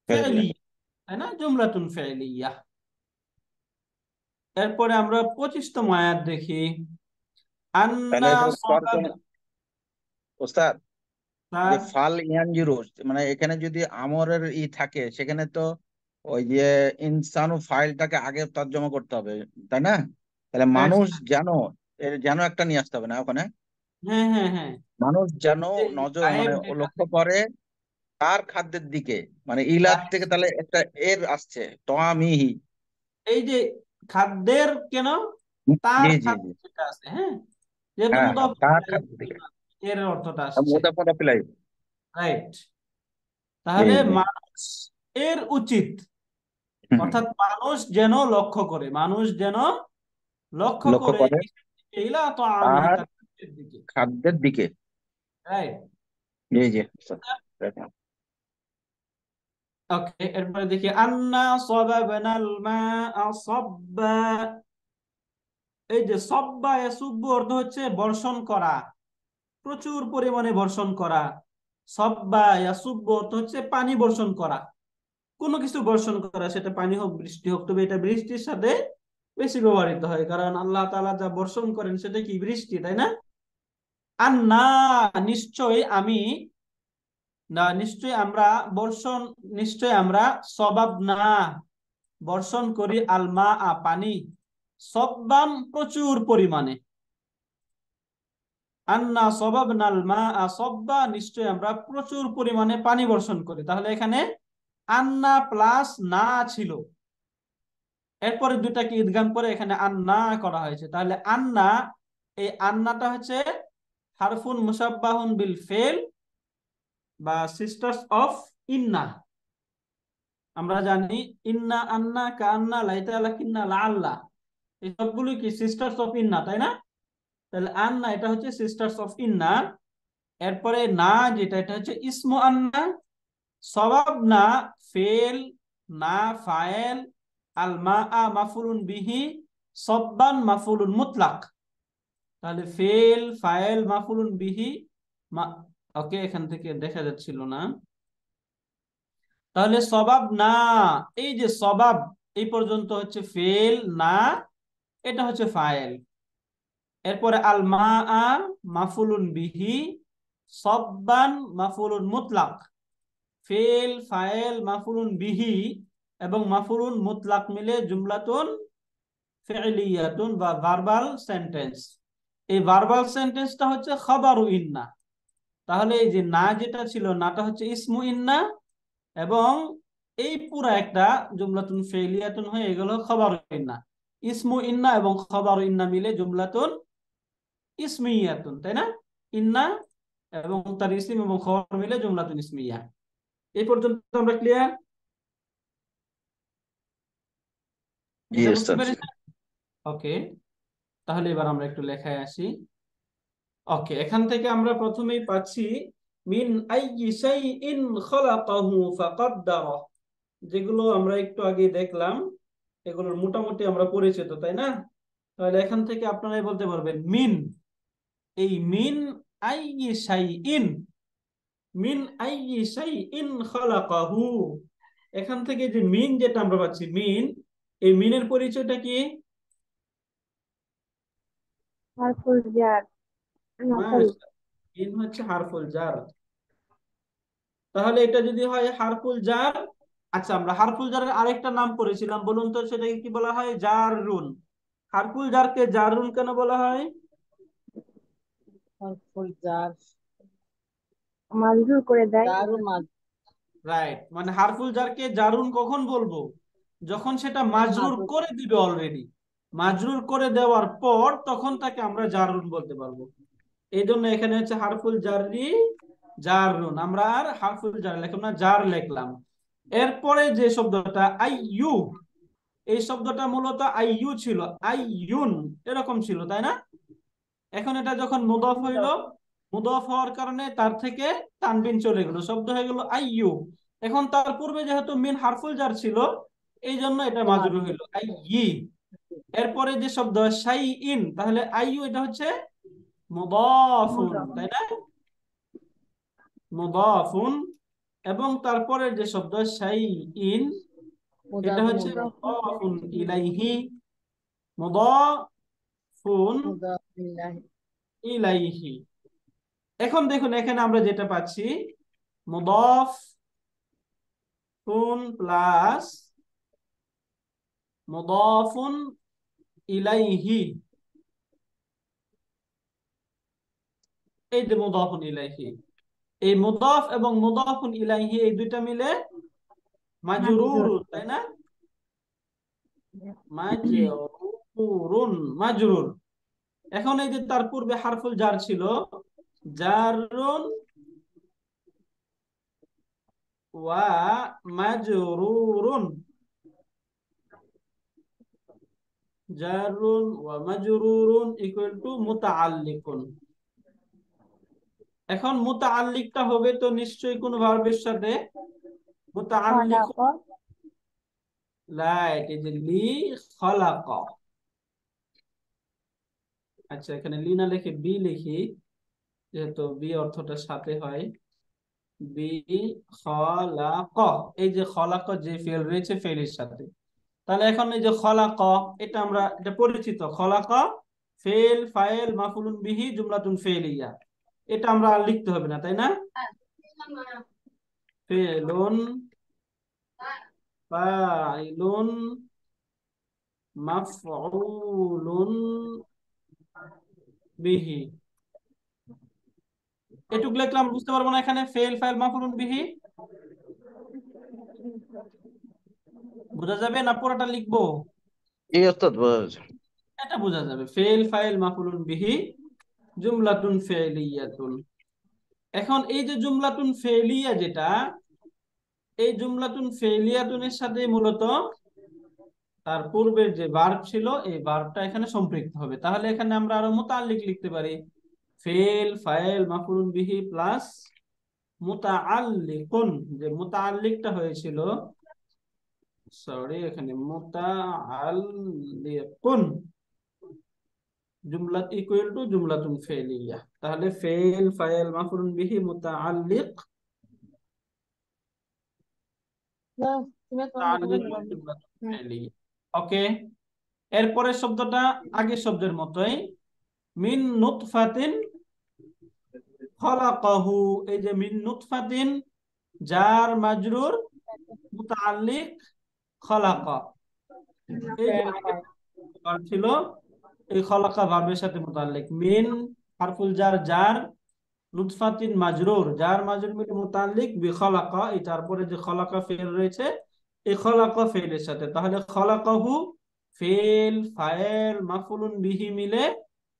Speaker 4: ফেলিয়া।
Speaker 1: ফি'লিয়া, তাই না? জুমলাতুন ফি'লিয়া। এরপরে আমরা 25তম আয়াত দেখি।
Speaker 4: তাহলে
Speaker 1: আন্না
Speaker 4: এখানে
Speaker 1: সাবাব,
Speaker 4: ওস্তাদ, যে
Speaker 1: তার
Speaker 4: ফাল ইয়ানজিরু, মানে এখানে যদি আমরের থাকে, সেখানে তো ওই যে ইনসানু ফাইলটাকে আগে তর্জমা করতে হবে, তাই না? তাহলে মানুষ যেন, এর যেন একটা নিয়ে আসতে হবে না ওখানে?
Speaker 1: হ্যাঁ হ্যাঁ হ্যাঁ,
Speaker 4: মানুষ যেন
Speaker 1: এই
Speaker 4: নজর
Speaker 1: গায়েব
Speaker 4: মানে ও
Speaker 1: যেটা,
Speaker 4: লক্ষ্য করে তার খাদ্যের দিকে, মানে ইলাদ
Speaker 1: right,
Speaker 4: থেকে তাহলে একটা এর আসছে তোয়ামিহি।
Speaker 1: এই যে খাদ্যের কেন, তার
Speaker 4: জি জি
Speaker 1: খাদ্য
Speaker 4: জি,
Speaker 1: যেটা আছে, হ্যাঁ, যেহেতু
Speaker 4: হ্যাঁ হ্যাঁ,
Speaker 1: মুদাফ
Speaker 4: তার খাদ্যের দিকে।
Speaker 1: এর অর্থটা আসছে,
Speaker 4: মোটা পিলাই।
Speaker 1: রাইট।
Speaker 4: জি
Speaker 1: তাহলে
Speaker 4: জি।
Speaker 1: মানুষ এর উচিত,
Speaker 4: হুম,
Speaker 1: অর্থাৎ মানুষ যেন লক্ষ্য করে, মানুষ যেন লক্ষ্য
Speaker 4: লক্ষ্য
Speaker 1: করে
Speaker 4: করে
Speaker 1: ইলা তাআমিহি,
Speaker 4: তার
Speaker 1: তার খাদ্যের দিকে,
Speaker 4: খাদ্যের দিকে।
Speaker 1: রাইট।
Speaker 4: জি জি আচ্ছা।
Speaker 1: ওকে, এরপরে দেখি আন্না সাবাবনাল মাআ সাব্বা। এই যে সব্বা ইয়াসুব্বু অর্থ হচ্ছে বর্ষণ করা, প্রচুর পরিমাণে বর্ষণ করা। সব্বা ইয়াসুব্বু অর্থ হচ্ছে পানি বর্ষণ করা, কোনো কিছু বর্ষণ করা, সেটা পানি হোক বৃষ্টি হোক, তবে এটা বৃষ্টির সাথে বেশি ব্যবহৃত হয়, কারণ আল্লাহ তাআলা যা বর্ষণ করেন সেটা কি বৃষ্টি, তাই না? আন্না, নিশ্চয় আমি, না নিশ্চয় আমরা, বর্ষণ, নিশ্চয় আমরা, সবাব না, বর্ষণ করি, আলমা পানি, সব্বান প্রচুর পরিমাণে। আন্না সবাবনাল মাআ সব্বা, নিশ্চয় আমরা প্রচুর পরিমাণে পানি বর্ষণ করি। তাহলে এখানে আন্না প্লাস না ছিল, এরপরে দুটাকে ইদগাম করে এখানে আন্না করা হয়েছে। তাহলে আন্না, এই আন্নাটা হচ্ছে হারফুন মুসাব্বাহুন বিল ফেল বা সিস্টার্স অফ ইন্না। আমরা জানি ইন্না, আন্না, কান্না, লাইতা, লাকিন্না, লাআল্লা, এই সবগুলো কি সিস্টার্স অফ ইন্না, তাই না? তাহলে আন্না এটা হচ্ছে সিস্টার্স অফ ইন্না। এরপরে না যেটা, এটা হচ্ছে ইসমু আন্না, সবাব না ফেল, না ফায়েল, আল মা মাফুলুন বিহি, সব্বান মাফুলুন মুতলাক। তাহলে ফেল, ফায়েল, মাফুলুন বিহি, ওকে, এখান থেকে দেখা যাচ্ছিল না। তাহলে সবাব না, এই যে সবাব, এই পর্যন্ত হচ্ছে ফেল, না এটা হচ্ছে ফায়েল। এরপরে আল মা মাফুলুন বিহি, সব্বান মাফুলুন মুতলাক, ফেল, ফায়েল, মাফুলুন বিহি এবং মাফুলুন মুতলাক মিলে জুমলাতুন ফি'লিয়াতুন বা ভার্বাল সেন্টেন্স। এই ভার্বাল সেন্টেন্সটা হচ্ছে খাবারু ইন্না। তাহলে এই যে না যেটা ছিল, নাটা হচ্ছে ইসমু ইন্না, এবং এই পুরা একটা জুমলাতুন ফি'লিয়াতুন হয়ে গেল খাবারু ইন্না। ইসমু ইন্না এবং খাবারু ইন্না মিলে জুমলাতুন ইসমিয়াতুন, তাই না? ইন্না এবং তার ইসম এবং খবর মিলে জুমলাতুন ইসমিয়া। এই পর্যন্ত আমরা ক্লিয়ার?
Speaker 4: জি
Speaker 1: এটা বুঝতে
Speaker 4: ওস্তাদ।
Speaker 1: পেরেছেন? ওকে, তাহলে এবার আমরা একটু লেখায় আসি। ওকে, এখান থেকে আমরা প্রথমেই পাচ্ছি মিন আইয়ি শাইইন খালাকাহু ফাকাদ্দারা, যেগুলো আমরা একটু আগে দেখলাম, এগুলোর মোটামুটি আমরা পরিচিত, তাই না? তাহলে এখান থেকে আপনারাই বলতে পারবেন মিন, এই মিন আইয়ি শাইইন, মিন আইয়ি শাইইন খালাকাহু, এখান থেকে যে মিন যেটা আমরা পাচ্ছি মিন, এই মিনের পরিচয়টা কি?
Speaker 3: হারফুল জার নকল।
Speaker 1: মিন হচ্ছে হারফুল জার। তাহলে এটা যদি হয় হারফুল জার, আচ্ছা আমরা হারফুল জারের আরেকটা নাম করেছিলাম, বলুন তো সেটাকে কি বলা হয়? জাররুন। হারফুল জারকে জাররুন কেন বলা হয়?
Speaker 2: হারফুল জার
Speaker 3: মাজরুর করে দেয়।
Speaker 2: জারু মাজ
Speaker 1: রাইট, মানে হারফুল জারকে জারুন কখন বলবো? যখন সেটা মাজরুর
Speaker 2: মাদুদ
Speaker 1: করে দিবে অলরেডি। মাজরুর করে দেওয়ার পর তখন তাকে আমরা জারুন বলতে পারবো। এই জন্য এখানে হচ্ছে হারফুল জাররি জাররুন, আমরা আর হারফুল জার লিখলাম না, জার লিখলাম। এরপরে যে শব্দটা আইয়ু, এই শব্দটা মূলত আইয়ু ছিল, আইয়ুন এরকম ছিল, তাই না? এখন এটা যখন মুদাফ হইলো, মুদাফ হওয়ার কারণে তার থেকে তানবিন চলে গেল, শব্দ হয়ে গেল আইয়ু। এখন তার পূর্বে যেহেতু মিন হারফুল জার ছিল, এই জন্য এটা মাজরুর
Speaker 2: মাদুদ
Speaker 1: হইলো আইয়ি। এরপরে যে শব্দ শাইইন, তাহলে আইয়ু এটা হচ্ছে মুদাফুন,
Speaker 3: মুদাফ।
Speaker 1: তাই না? মুদাফুন। এবং তারপরে যে শব্দ শাইইন, এটা
Speaker 2: মুদাফুন
Speaker 1: হচ্ছে
Speaker 2: ইলাইহি
Speaker 1: মুদাফুন ইলাইহি, মুদাফুন
Speaker 2: মুদাফুন ইলাইহি
Speaker 1: ইলাইহি। এখন দেখুন এখানে আমরা যেটা পাচ্ছি, মুদাফুন প্লাস মুদাফুন ইলাইহি, এই যে মুদাফুন ইলাইহি, এই মুদাফ এবং মুদাফুন ইলাইহি এই দুইটা মিলে মাজরুর,
Speaker 3: মাজরুর।
Speaker 1: তাই না? মাজরুরুন, মাজরুর। এখন এই যে তার পূর্বে হারফুল জার ছিল, জারুন ওয়া মাজরুরুন, জারুন ওয়া মাজরুরুন ইকুয়াল টু মুতাআল্লিকুন। এখন মুতাআল্লিকটা হবে তো নিশ্চয়ই কোন ভার্বের সাথে, মুতাআল্লিকুন।
Speaker 3: খালাক।
Speaker 1: রাইট, এই যে লি খালাকা। আচ্ছা এখানে লি না লিখে বি লিখি, যেহেতু বি অর্থটা সাথে হয়। বি খালাক, এই যে খালাক যে ফেল রয়েছে ফেলের সাথে, তাহলে এখন এই যে খলাক, এটা আমরা এটা পরিচিত, খলাক ফেল ফাইল মাফুলুন বিহি জুমলাতুন ফেলিয়া, এটা আমরা আর লিখতে হবে না, তাই না? ফেলুন ফাইলুন মাফউলুন বিহি, এটুক লিখলাম, বুঝতে পারবো না এখানে ফেল ফাইল মাফুলুন বিহি? বোঝা যাবে না পুরোটা লিখবো?
Speaker 4: এই ওস্তাদ বোঝা যাচ্ছে।
Speaker 1: এটা বোঝা যাবে, ফেল ফাইল মাফুলুন বিহি জুমলাতুন ফেলিয়াতুন। এখন এই যে জুমলাতুন ফেলিয়া যেটা, এই জুমলাতুন ফেলিয়াতুনের সাথে মূলত তার পূর্বের যে ভার্ব ছিল এই ভার্বটা এখানে সম্পৃক্ত হবে। তাহলে এখানে আমরা আরো মুতাআল্লিক লিখতে পারি, ফেল ফাইল মাফউলুন বিহি প্লাস মুতাআল্লিকুন। যে মুতাআল্লিকটা হয়েছিল, সরি এখানে মুতাআল্লিকুন জুমলা ইকুয়াল টু জুমলাতুন ফেলিয়া, তাহলে ফেল ফাইল মাফউলুন বিহি মুতাআল্লিক
Speaker 2: না তুমি তো
Speaker 1: মুতাআল্লিকুন জুমলাতুন ফেলিয়া। ওকে, এরপরের শব্দটা আগের শব্দের মতোই, মিন নুতফাতিন খলাকাহু, এই যে মিন নুতফাতিন জার মাজরুর মুতাআল্লিক খলাকা, এই যে আগে ভার্ব ছিল, এই খলাকা ভার্বের সাথে মুতাআল্লিক। মিন হারফুল জার, জার নুতফাতিন মাজরুর, জার মাজরুর মিলে মুতাআল্লিক বি খলাকা, এই তারপরে যে খলাকা ফেল রয়েছে এই খলাকা ফেলের সাথে, তাহলে খলাকাহু ফেল ফাইল মাফউলুন বিহি মিলে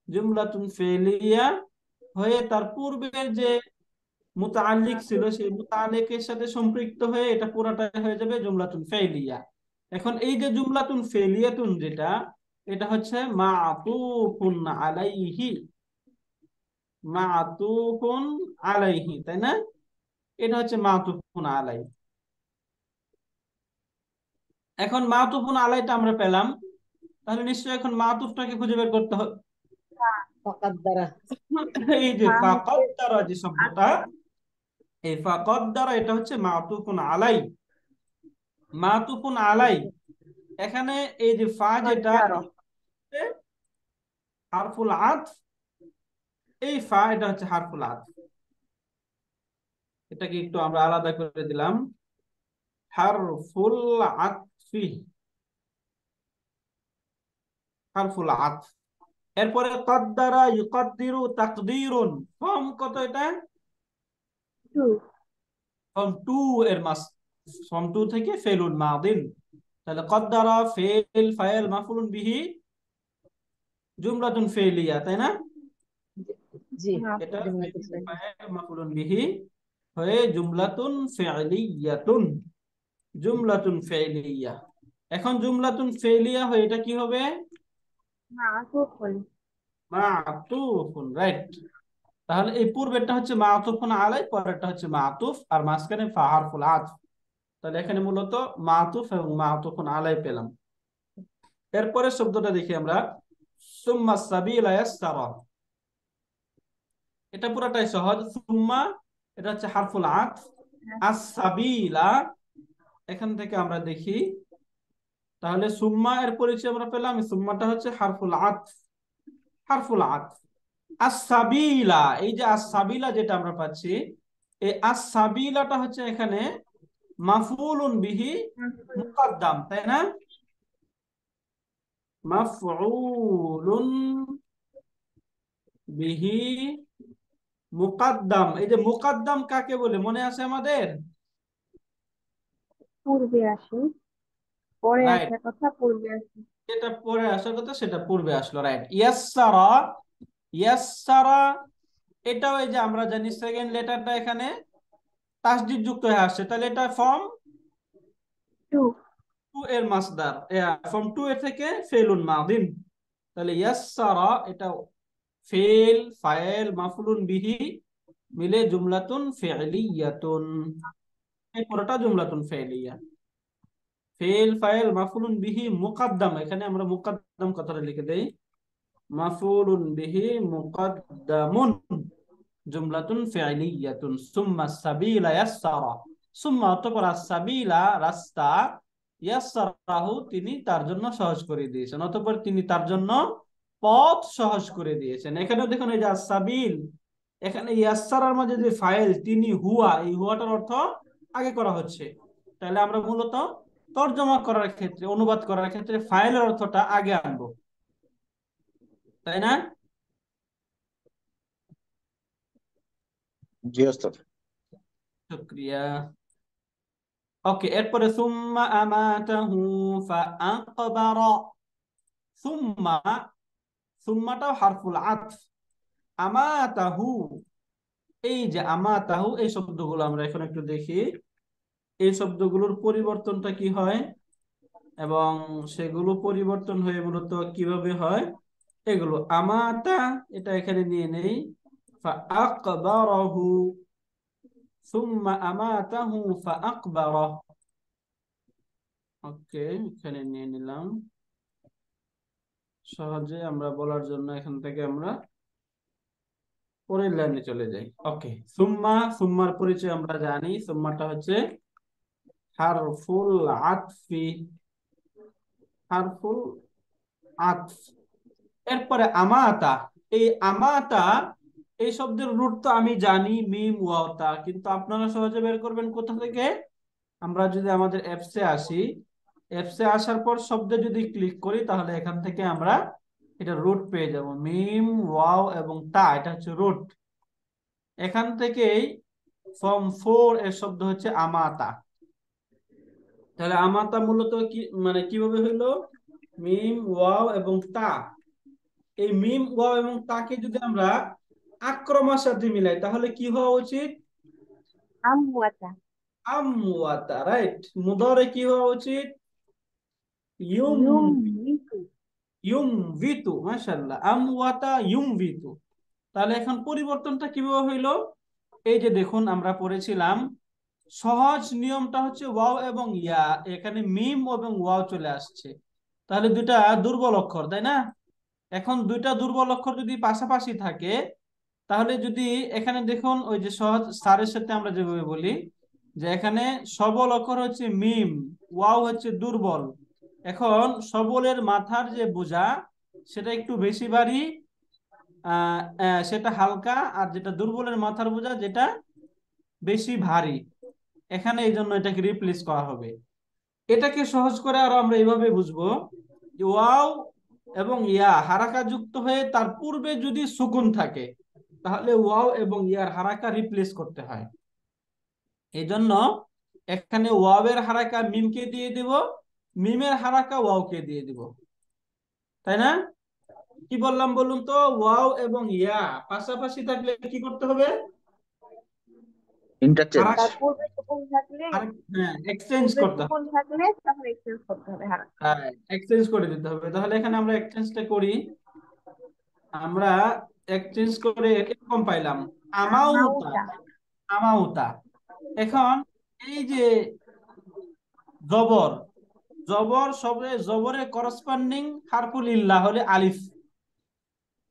Speaker 1: জুমলাতুন ফেলিয়া হয়ে তার পূর্বের যে মুতাআল্লিক ছিল সেই মুতাআল্লিকের সাথে সম্পৃক্ত হয়ে এটা পুরাটাই হয়ে যাবে জুমলাতুন ফেলিয়া। এখন এই যে জুমলাতুন ফেলিয়াতুন যেটা, এটা হচ্ছে মা'তুফুন আলাইহি, মা'তুফুন আলাইহি, তাই না? এটা হচ্ছে মা'তুফুন আলাই। এখন মা'তুফুন আলাইটা আমরা পেলাম, তাহলে নিশ্চয়ই এখন মা'তুফটাকে খুঁজে বের করতে হবে।
Speaker 2: ফাকাদ্দারা।
Speaker 1: এই যে
Speaker 3: ফা হচ্ছে
Speaker 1: ফাকাদ্দারা যে শব্দটা, এই ফাকাদ্দারা এটা হচ্ছে মাতুফুন আলাই। মাতুফুন আলাই, এখানে এই যে ফা যেটা
Speaker 3: কদ্দারা।
Speaker 1: হারফুল আতফ, এই ফা এটা হচ্ছে হারফুল আতফ। এটাকে একটু আমরা আলাদা করে দিলাম, হারফুল আতফি, হারফুল আতফ। এরপরে কদ্দারা ইউকদ্দিরু তাকদীরুন, ফর্ম কত এটা?
Speaker 3: টু।
Speaker 1: ফর্ম টু এর মাস, ফর্ম টু থেকে ফেলুল মাদিন। তাহলে কদ্দারা ফেল ফাইল মাফউলুন বিহি জুমলাতুন ফেলিয়া, তাই না?
Speaker 2: জি,
Speaker 3: হ্যাঁ।
Speaker 1: এটা ফেল
Speaker 2: জুমলাতুল ফাইল।
Speaker 1: ফাইল মাফউলুন বিহি হয়ে জুমলাতুন ফি'লিয়াতুন, জুমলাতুন ফি'লিয়া। এখন জুমলাতুন ফি'লিয়া হয়ে এটা কি হবে?
Speaker 3: মাতুফুন।
Speaker 1: মাতুফুন, রাইট। তাহলে এই পূর্বেরটা হচ্ছে মাতুফুন আলাই, পরেরটা হচ্ছে মাতুফ, আর মাঝখানে ফা হারফুল আতফ। তাহলে এখানে মূলত মাতুফ এবং মাতুফুন আলাই পেলাম। এরপরে শব্দটা দেখি আমরা, সুম্মা সাবিলা ইয়াসসারা। এটা পুরোটাই সহজ। সুম্মা এটা হচ্ছে হারফুল আতফ, আস-সাবিলা এখান থেকে আমরা দেখি, তাহলে সুম্মা এর পরিচয় আমরা পেলাম। সুম্মাটা হচ্ছে হারফুল আতফ, হারফুল আতফ। আস-সাবিলা, এই যে আস-সাবিলা যেটা আমরা পাচ্ছি, এই আস-সাবিলাটা হচ্ছে এখানে মাফউলুন বিহি মুকাদ্দাম, তাই না? মাফউলুন বিহি মুকাদ্দাম। এই যে মুকাদ্দাম কাকে বলে মনে আছে আমাদের?
Speaker 3: পূর্বে আসে, পরে
Speaker 1: রাইট,
Speaker 3: আসার কথা পূর্বে আসে।
Speaker 1: যেটা পরে আসার কথা সেটা পূর্বে আসলো, রাইট। ইয়াসসারা, ইয়াসসারা এটাও এই যে আমরা জানি সেকেন্ড লেটারটা এখানে তাসদিদ যুক্ত হয়ে আসছে, তাহলে এটা ফর্ম
Speaker 3: টু।
Speaker 1: টু এর মাসদার, ফর্ম টু এর থেকে ফেলুন মাদিন। তাহলে ইয়াসসারা এটা ফেল ফাইল মাফউলুন বিহি মিলে জুমলাতুন ফি'লিয়াতুন, এই পুরোটা জুমলাতুন ফি'লিয়া। ফেল ফাইল মাফউলুন বিহি মুকাদ্দাম, এখানে আমরা মুকাদ্দাম কথাটা লিখে দেই, মাফউলুন বিহি মুকাদ্দামুন জুমলাতুন ফি'লিয়াতুন। সুম্মা সাবিলা ইয়াসসারা, সুম্মা অতঃপর আস-সাবিলা রাস্তা, ইয়াসসারাহু তিনি তার জন্য সহজ করে দিয়েছেন, অতঃপর তিনি তার জন্য পথ সহজ করে দিয়েছেন। এখানে দেখুন এই যে আস-সাবিল, এখানে ইয়াসসারার মাঝে যে ফাইল তিনি হুয়া, এই হুয়াটার অর্থ আগে করা হচ্ছে। তাহলে আমরা মূলত তরজমা করার ক্ষেত্রে, অনুবাদ করার ক্ষেত্রে ফাইলের অর্থটা আগে আনবো, তাই না?
Speaker 4: জি ওস্তাদ।
Speaker 1: শুকরিয়া। ওকে, এরপরে সুম্মা আমাতাহু ফাআকবারা। সুম্মা, সুম্মাটাও হারফুল আতফ। আমাতাহু, এই যে আমাতাহু, এই শব্দগুলো আমরা এখন একটু দেখি, এই শব্দগুলোর পরিবর্তনটা কি হয় এবং সেগুলো পরিবর্তন হয়ে মূলত কিভাবে হয়, এগুলো আমাতা এটা এখানে নিয়ে নেই, ফাআকবারাহু, সুম্মা আমাতাহু ফাআকবারা। ওকে, এখানে নিয়ে নিলাম সহজে আমরা বলার জন্য, এখান থেকে আমরা পরের লাইনে চলে যাই। ওকে, সুম্মা, সুম্মার পরিচয় আমরা জানি, সুম্মাটা হচ্ছে হারফুল আতফি, হারফুল আতফ। এরপরে আমাতা, এই আমাতা এই শব্দের রুট তো আমি জানি মিম ওয়াও, কিন্তু আপনারা সহজে বের করবেন কোথা থেকে? আমরা যদি আমাদের অ্যাপসে আসি, অ্যাপসে আসার পর শব্দে যদি ক্লিক করি, তাহলে এখান থেকে আমরা এটা রুট পেয়ে যাব। মিম ওয়াও এবং তা, এটা হচ্ছে রুট। এখান থেকেই ফর্ম ফোর এর শব্দ হচ্ছে আমাতা। তাহলে আমাতা মূলত কি মানে কিভাবে হইলো? মিম ওয়াও এবং তা, এই মিম ওয়াও এবং তাকে যদি আমরা আক্রমার সাথে মিলাই, তাহলে কি হওয়া উচিত?
Speaker 3: আমওয়াতা।
Speaker 1: আমওয়াতা, রাইট। মুদারে কি হওয়া উচিত? ইউম,
Speaker 3: ইউমবিতু।
Speaker 1: ইউমবিতু, মাশাআল্লাহ, আমওয়াতা ইউমবিতু। তাহলে এখন পরিবর্তনটা কিভাবে হইলো? এই যে দেখুন, আমরা পড়েছিলাম সহজ নিয়মটা হচ্ছে ওয়াও এবং ইয়া, এখানে মিম এবং ওয়াও চলে আসছে, তাহলে দুটা দুর্বল অক্ষর, তাই না? এখন দুইটা দুর্বল অক্ষর যদি পাশাপাশি থাকে, তাহলে যদি এখানে দেখুন ওই যে সহজ স্যারের সাথে আমরা যেভাবে বলি যে এখানে সবল অক্ষর হচ্ছে মিম, ওয়াও হচ্ছে দুর্বল। এখন সবলের মাথার যে বোঝা সেটা একটু বেশি ভারী, সেটা হালকা, আর যেটা দুর্বলের মাথার বোঝা যেটা বেশি ভারী। এখানে এই জন্য এটাকে রিপ্লেস করা হবে। এটাকে সহজ করে আরো আমরা এইভাবে বুঝবো যে ওয়াও এবং ইয়া হারাকা যুক্ত হয়ে তার পূর্বে যদি সুকুন থাকে, তাহলে ওয়াও এবং ইয়ার হারাকা রিপ্লেস করতে হয়। এই জন্য এখানে ওয়াওয়ের হারাকা মিমকে দিয়ে দিব, মিমের হারাকা ওয়াওকে দিয়ে দিব, তাই না? কি বললাম বলুন তো? ওয়াও এবং ইয়া পাশাপাশি থাকলে কি করতে হবে?
Speaker 4: ইন্টারচেঞ্জ।
Speaker 3: তার পূর্বে সুকুন থাকলে
Speaker 1: হ্যাঁ, এক্সচেঞ্জ
Speaker 3: পূর্বে
Speaker 1: করতে হবে।
Speaker 3: সুকুন থাকলে তাহলে এক্সচেঞ্জ করতে হবে। হ্যাঁ,
Speaker 1: হ্যাঁ, এক্সচেঞ্জ করে দিতে হবে। তাহলে এখানে আমরা এক্সচেঞ্জটা করি। আমরা এক্সচেঞ্জ করে এরকম পাইলাম আমাউতা,
Speaker 3: মাউতা।
Speaker 1: আমাউতা। এখন এই যে জবর, জবর সবে জবরের করসপন্ডিং হারফুল ইল্লাহ হলে আলিফ।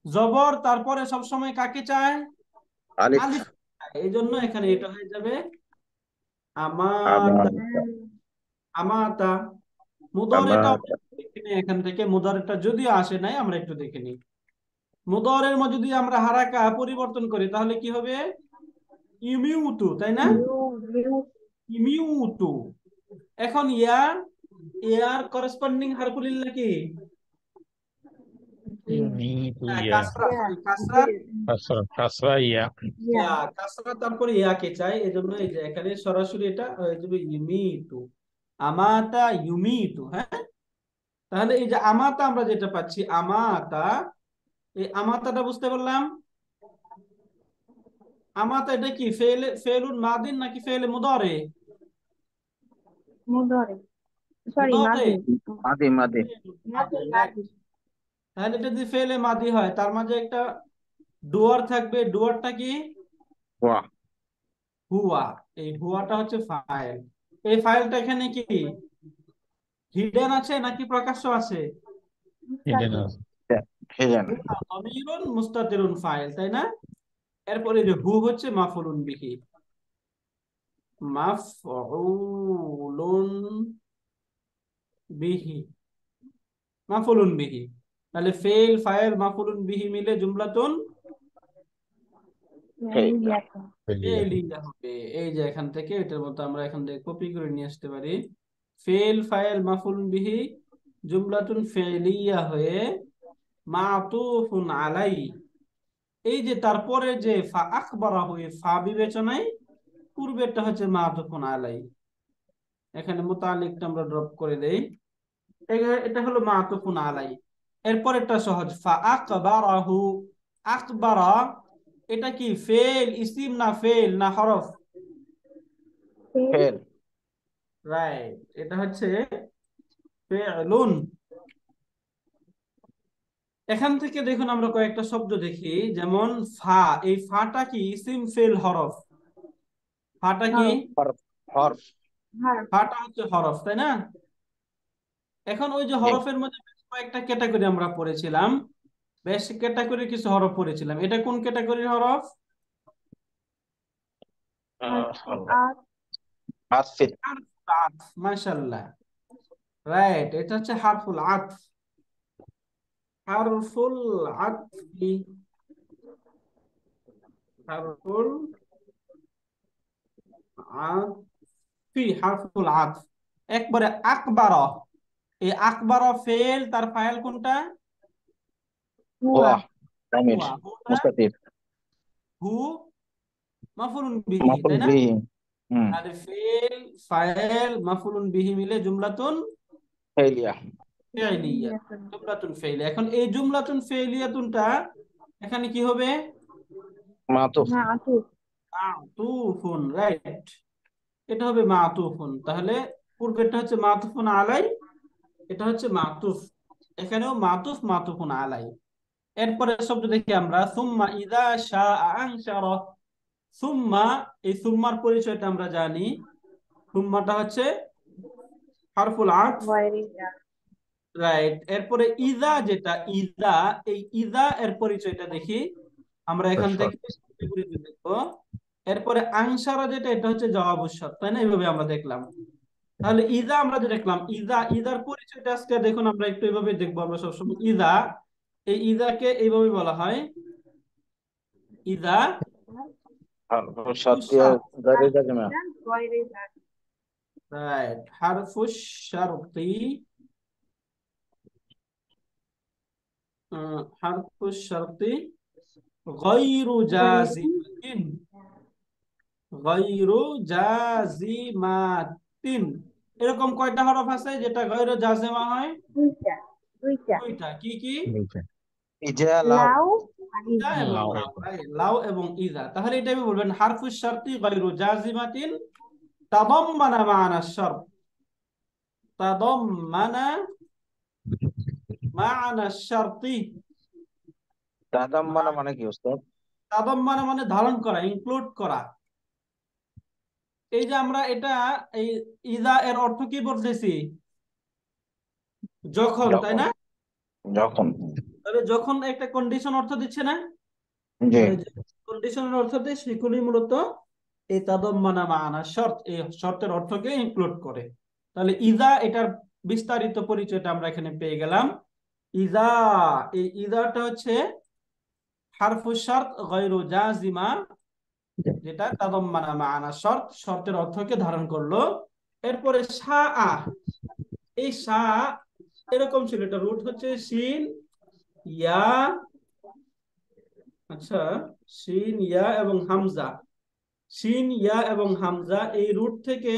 Speaker 1: জবর তারপরে সবসময় কাকে চায়?
Speaker 4: আলিফ।
Speaker 1: আলিফ। এই জন্য এখানে এটা হয়ে যাবে
Speaker 4: আমার
Speaker 1: আমাতা, আমাতা। মুদারিটা
Speaker 4: আমার
Speaker 1: দেখে নিই এখান থেকে, মুদারিটা যদিও আসে নাই, আমরা একটু দেখে নিই। মুদারির মধ্যে যদি আমরা হারাকা পরিবর্তন করি তাহলে কি হবে? ইমিউতু, তাই না?
Speaker 3: ইউ
Speaker 1: ইমিউতু। এখন ইয়া, ইয়ার করসপন্ডিং হারফুল ইল্লাহ কি?
Speaker 5: Itu ya,
Speaker 1: কাসরা,
Speaker 3: yeah
Speaker 1: sorry কাসরা।
Speaker 5: kasra ya.
Speaker 3: ইয়া
Speaker 1: ইয়া, কাসরা তারপরে ইয়াকে চাই, এই জন্য এই যে এখানে সরাসরি এটা হয়ে যাবে ইউমিতু, আমাতা ইউমিতু। হ্যাঁ, তাহলে এই যে আমাতা আমরা যেটা পাচ্ছি আমাতা, এই আমাতাটা বুঝতে পারলাম। আমাতা এটা কি ফেলুন মাদিন নাকি ফেলে মুদারে?
Speaker 3: মুদারি, সরি
Speaker 1: মুদারে।
Speaker 3: মাদি।
Speaker 4: মাদি মাদি।
Speaker 3: মাদি
Speaker 1: রাইট।
Speaker 3: মাদি।
Speaker 1: তাহলে এটা যদি ফেলে মাদি হয় তার মাঝে একটা ডুয়ার থাকবে, ডুয়ারটা কি?
Speaker 4: ওয়া।
Speaker 1: হুয়া। এই হুয়াটা হচ্ছে ফাইল। এই ফাইলটা এখানে কি হিডেন আছে নাকি প্রকাশ্য আছে?
Speaker 5: Ini
Speaker 3: মুস্তাতির।
Speaker 5: nah,
Speaker 4: হেজেন।
Speaker 1: হুয়া দমিরুন মুস্তাতিরুন ফাইল, তাই না? এরপরে যে হু হচ্ছে মাফউলুন বিহি, মাফউলুন বিহি, মাফউলুন বিহি। তাহলে ফেল ফাইল মাফউলুন বিহি মিলে জুমলাতুন
Speaker 3: ইয়াতুন।
Speaker 5: beliau.
Speaker 1: ফেলিয়া হবে। এই যে এখান থেকে এটার মতো আমরা এখান থেকে কপি করে নিয়ে আসতে পারি। ফেল ফাইল মাফউলুন বিহি জুমলাতুন ফেলিয়া হয়ে মাতুফুন আলাই। এই যে তারপরে যে ফা আখবারা হয়ে ফা বিবেচনায় পূর্বেরটা হচ্ছে মাতুফুন আলাই। এখানে মুতাআল্লিকটা আমরা ড্রপ করে দেই। এটা হলো মাতুফুন আলাই। এরপরেরটা সহজ, ফা আকবারাহু। আকবারা এটা কি ফেল ইসিম না ফেল না হরফ?
Speaker 3: ফেল।
Speaker 4: ফেল।
Speaker 1: রাইট, এটা হচ্ছে ফেলুন। এখান থেকে দেখুন আমরা কয়েকটা শব্দ দেখি, যেমন ফা। এই ফাটা কি ইসিম ফেল হরফ? ফাটা কি?
Speaker 3: হরফ।
Speaker 4: হরফ। হরফ।
Speaker 3: হরফ।
Speaker 1: ফাটা হচ্ছে হরফ, তাই না? এখন ওই যে
Speaker 4: জি।
Speaker 1: হরফের মধ্যে বেশ কয়েকটা ক্যাটাগরি আমরা পড়েছিলাম, বেশ ক্যাটাগরি কিছু হরফ পড়েছিলাম। এটা কোন ক্যাটাগরির হরফ?
Speaker 3: হারফুল আত।
Speaker 4: আসফিত।
Speaker 1: হারফুল আতফ, মাশাআল্লাহ। রাইট, এটা হচ্ছে হারফুল আতফ। হারফুল আতফি, হারফুল আতফি, হারফুল আতফ। একবারে আকবারা, এই আকবারা ফেল, তার ফাইল কোনটা?
Speaker 3: হুয়া।
Speaker 4: ওয়া। তামির।
Speaker 1: হুয়া। হুটা
Speaker 4: মুস্তাতির।
Speaker 1: হু মাফউলুন বিহি,
Speaker 4: মাফুল
Speaker 1: তাই না?
Speaker 4: বিহি। হুম।
Speaker 1: তাহলে ফেল ফাইল মাফউলুন বিহি মিলে জুমলাতুন
Speaker 4: ফেলিয়া।
Speaker 1: ফি'লিয়া, জুমলাতুন ফি'লিয়া। এখন এই জুমলাতুন ফি'লিয়াতুনটা এখানে কি হবে?
Speaker 4: মাতুফ।
Speaker 3: মাতুফ।
Speaker 1: মাতুফুন, রাইট। এটা হবে মাতুফুন। তাহলে পূর্বেরটা হচ্ছে মাতুফুন আলাই, এটা হচ্ছে মাতুফ। এখানেও মাতুফ মাতুফুন আলাই। এরপরে শব্দ দেখি আমরা, সুম্মা ইযা শাআ আনশারা। সুম্মা, এই সুম্মার পরিচয়টা আমরা জানি। সুম্মাটা হচ্ছে হারফুল আতফ,
Speaker 3: ওয়াইরিয়া।
Speaker 1: রাইট। এরপরে ইদা, যেটা ইদা, এই ইদা এর পরিচয়টা দেখি আমরা এখান
Speaker 5: শর্ত।
Speaker 1: থেকে পরিচয় দেখবো। এরপরে আনসারা, যেটা এটা হচ্ছে জবাবুশ শর্ত, তাই না? এইভাবে আমরা দেখলাম। তাহলে ইদা আমরা যে দেখলাম, ইদা, ইদার পরিচয়টা আজকে দেখুন আমরা একটু এইভাবে দেখবো। আমরা সবসময় ইদা, এই ইদাকে এইভাবে বলা হয় ইদা
Speaker 4: হারফুশ শারতি
Speaker 1: শার্ত।
Speaker 4: গায়রে জাজমা।
Speaker 1: রাইট, হারফুশ শারতি, হারফুশ শারতি গায়রু জাজিমাতিন, গায়রু জাজিমাতিন। এরকম কয়টা হরফ আছে যেটা গায়রু জাজিমা হয়?
Speaker 2: দুইটা দুইটা
Speaker 1: দুইটা। কি কি?
Speaker 5: দুইটা।
Speaker 4: ইজা লাউ।
Speaker 2: লাউ আর
Speaker 1: ইদা
Speaker 2: ইজা।
Speaker 1: এবং
Speaker 5: লাউ
Speaker 1: লাউ,
Speaker 5: এবং
Speaker 1: right? লাউ এবং ইদা। তাহলে এটা আমি বলবেন হারফুশ শারতি গায়রু জাজিমাতিন তাদাম্মানা মা'না শারত, তাদাম্মানা মা'না শারতি।
Speaker 4: তাদাম্মানা মানে কি ওস্তাদ?
Speaker 1: তাদাম্মানা মানে ধারণ করা, ইনক্লুড করা। এই যে আমরা এটা, এই ইদা এর অর্থ কি বলতেছি? যখন, তাই
Speaker 4: যখন।
Speaker 1: না?
Speaker 4: যখন।
Speaker 1: তাহলে যখন একটা কন্ডিশন অর্থ দিচ্ছে না,
Speaker 4: জি।
Speaker 1: তাহলে যে কন্ডিশনের অর্থ দিয়ে সেগুলি মূলত এই তাদাম্মানা মা'না শর্ত, এই শর্তের অর্থকে ইনক্লুড করে। তাহলে ইদা, এটার বিস্তারিত পরিচয়টা আমরা এখানে পেয়ে গেলাম। ইদা, এই ইদাটা হচ্ছে হারফুশ শারত গায়রু জাজিমা, যেটা তাদাম্মানা মা'না শর্ত, শর্তের অর্থকে ধারণ করলো। এরপরে শাআ, এই শা এরকম ছিল, এটা রুট হচ্ছে শিন ইয়া, আচ্ছা, শিন ইয়া এবং হামজা। শিন ইয়া এবং হামজা, এই রুট থেকে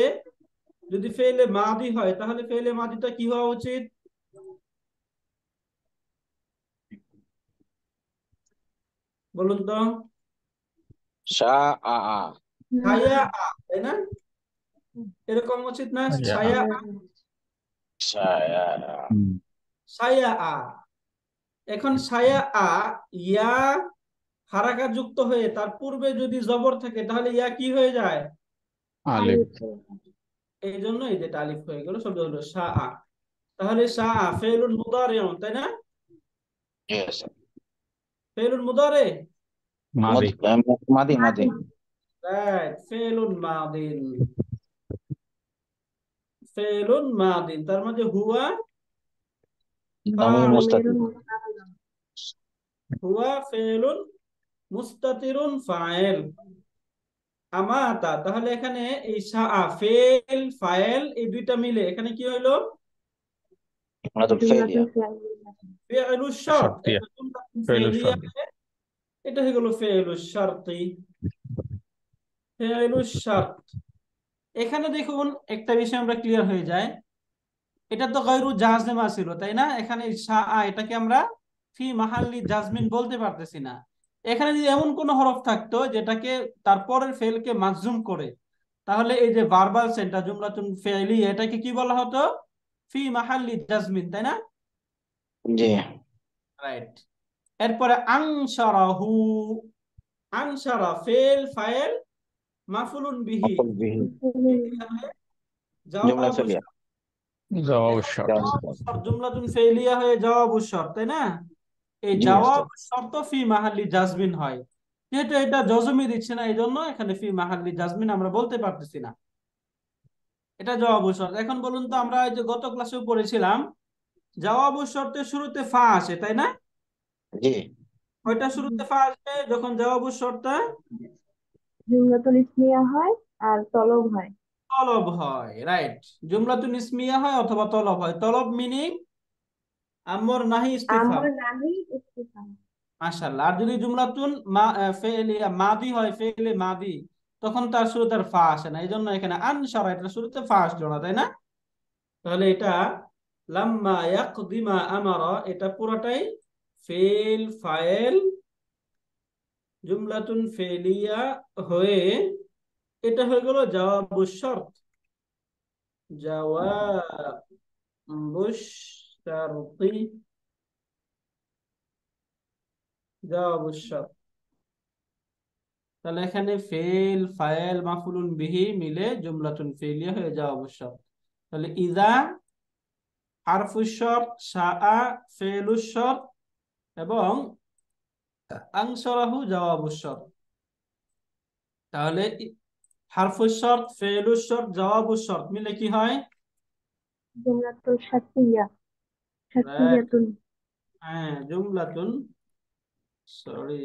Speaker 1: যদি ফেলে মাদি হয় তাহলে ফেলে মাদিটা কি হওয়া উচিত? বলুন তো।
Speaker 4: শা আ আ।
Speaker 1: ছায়া আ, তাই না? এরকম উচিত না?
Speaker 5: ইয়া।
Speaker 1: ছায়া আ,
Speaker 4: ছায়া।
Speaker 5: হুম।
Speaker 1: ছায়া আ। এখন ছায়া আ, ইয়া হারাকা যুক্ত হয়ে তার পূর্বে যদি জবর থাকে তাহলে ইয়া কি হয়ে যায়?
Speaker 5: আলিফ।
Speaker 1: এই জন্য এই যেটা আলিফ হয়ে গেল, শব্দ হলো শাআ। তাহলে শাআ ফেলুল মুদারিউন, তাই না?
Speaker 4: ইয়েস।
Speaker 1: ফেলুল মুদারে,
Speaker 5: মাদি।
Speaker 4: মাদি মাদি।
Speaker 1: রাইট, ফেলুন মাদিন, ফেলুন মাদিন। তার মধ্যে হুয়া
Speaker 4: দামির মুস্তাতির।
Speaker 1: হুয়া ফেলুন মুস্তাতিরুন ফাইল। আমাতা, তাহলে এখানে এই শাআ, ফেল ফাইল, এই দুইটা মিলে এখানে কি হইলো?
Speaker 4: জুমলাতুল ফাইলিয়া।
Speaker 1: ফি'লুশ শারত।
Speaker 5: শর্তিয়া।
Speaker 1: এটা জুমলা
Speaker 5: ফেলু
Speaker 1: ফি'লিয়া,
Speaker 5: শর্ত।
Speaker 1: এটা হয়ে গেল ফি'লুশ শারতি, ফি'লুশ শারত। এখানে দেখুন একটা বিষয় আমরা ক্লিয়ার হয়ে যায়, এটা তো গায়রু জাজমা ছিল, তাই না? এখানে শাআ, এটাকে আমরা ফি মাহাল্লি জাজমিন বলতে পারতেছি না। এখানে যদি এমন কোন হরফ থাকতো যেটাকে তারপরের ফেলকে মাজজুম করে, তাহলে এই যে ভার্বাল সেন্টার জুমলাতুন ফি'লি, এটাকে কি বলা হতো? ফি মাহাল্লি জাজমিন, তাই না?
Speaker 4: জি।
Speaker 1: রাইট। এরপরে আনশারাহু, আনশারা ফেল ফাইল মাফুলুন বিহি,
Speaker 4: মাফউল বিহি।
Speaker 1: এখানে
Speaker 4: জুমলা
Speaker 1: জবাব
Speaker 4: ফেলিয়া।
Speaker 5: জবাব
Speaker 1: এখন
Speaker 5: শর্ত।
Speaker 1: জুমলাতুন ফেলিয়া হয়ে জওয়াবুশ শর্ত, তাই না? এই
Speaker 4: জি
Speaker 1: জওয়াব
Speaker 4: ওস্তাদ।
Speaker 1: শর্ত ফি মাহাল্লি জাজমিন হয়। যেহেতু এটা জজমি দিচ্ছে না, এই জন্য এখানে ফি মাহাল্লি জাজমিন আমরা বলতে পারতেছি না, এটা জওয়াবুশ শর্ত। এখন বলুন তো, আমরা এই যে গত ক্লাসেও পড়েছিলাম জওয়াবুশ শর্তের শুরুতে ফা আসে, তাই না?
Speaker 4: জি।
Speaker 1: ওইটা শুরুতে ফা আসবে যখন জওয়াবুশ শর্ত
Speaker 2: জুমলাতুল ইসমিয়া হয় আর তলব হয়।
Speaker 1: তলব হয়, রাইট। জুমলাতুন ইসমিয়া হয় অথবা তলব হয়। তলব মিনিং আমর নাহি ইস্তিফহাম,
Speaker 2: আমর নাহি ইস্তিফহাম।
Speaker 1: মাশাআল্লাহ। আর যদি জুমলাতুন ফেলিয়া মাদি হয়, ফেলে মাদি, তখন তার শুরুতে আর ফা আসে না, এই জন্য এখানে আনসারা, এটা শুরুতে ফা আসলো না, তাই না? তাহলে এটা লাম্মা ইয়াকদিমা আমারা, এটা পুরোটাই ফেল ফাইল জুমলাতুন ফেলিয়া হয়ে এটা হয়ে গেল জওয়াবুশ শর্ত, জওয়াবুশ শারতি, জওয়াবুশ শর্ত। তাহলে এখানে ফেল ফাইল মাফুলুন বিহি মিলে জুমলাতুন ফেলিয়া হয়ে জওয়াবুশ শর্ত। তাহলে ইযা হারফুশ শর্ত, শাআ ফেলুশ শর্ত এবং আনসারাহু জওয়াবুশ শর্ত। তাহলে হারফুশ শর্ত, ফেলুশ শর্ত, জওয়াবুশ শর্ত মিলে কি হয়?
Speaker 2: জুমলাতুল শারতিয়া, শারতিয়াতুন।
Speaker 1: হ্যাঁ, জুমলাতুন, সরি,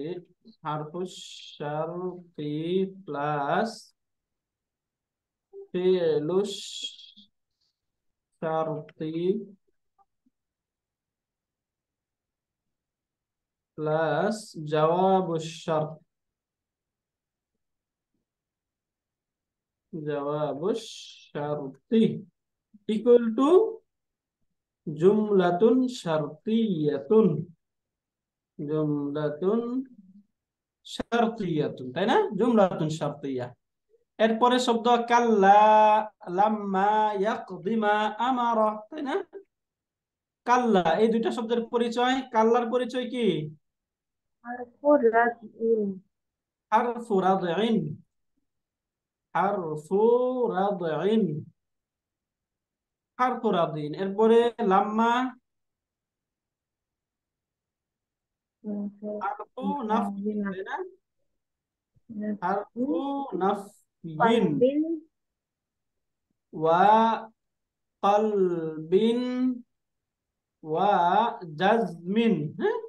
Speaker 1: হারফুশ শারতি প্লাস ফেলুশ শারতি প্লাস জওয়াবুশ শর্ত, জওয়াবুশ শারতি ইকুয়াল টু জুমলাতুন শারতিয়াতুন, জুমলাতুন শারতিয়াতুন, তাই না? জুমলাতুন শারতিয়া। এরপরে শব্দ কাল্লা, লাম্মা, ইয়াকদি মা আমারা, তাই না? কাল্লা, এই দুইটা শব্দের পরিচয়। কাল্লার পরিচয় কি?
Speaker 2: হারফুর রাদইন,
Speaker 1: হারফু রাদইন, হারফু রাদইন, হারফু রাদইন। এরপরে লাম্মা, হারফু নাফইন, তাই না? হারফু নাফইন
Speaker 2: কালবিন,
Speaker 1: ওয়া কালবিন ওয়া জাজমিন। হ্যাঁ,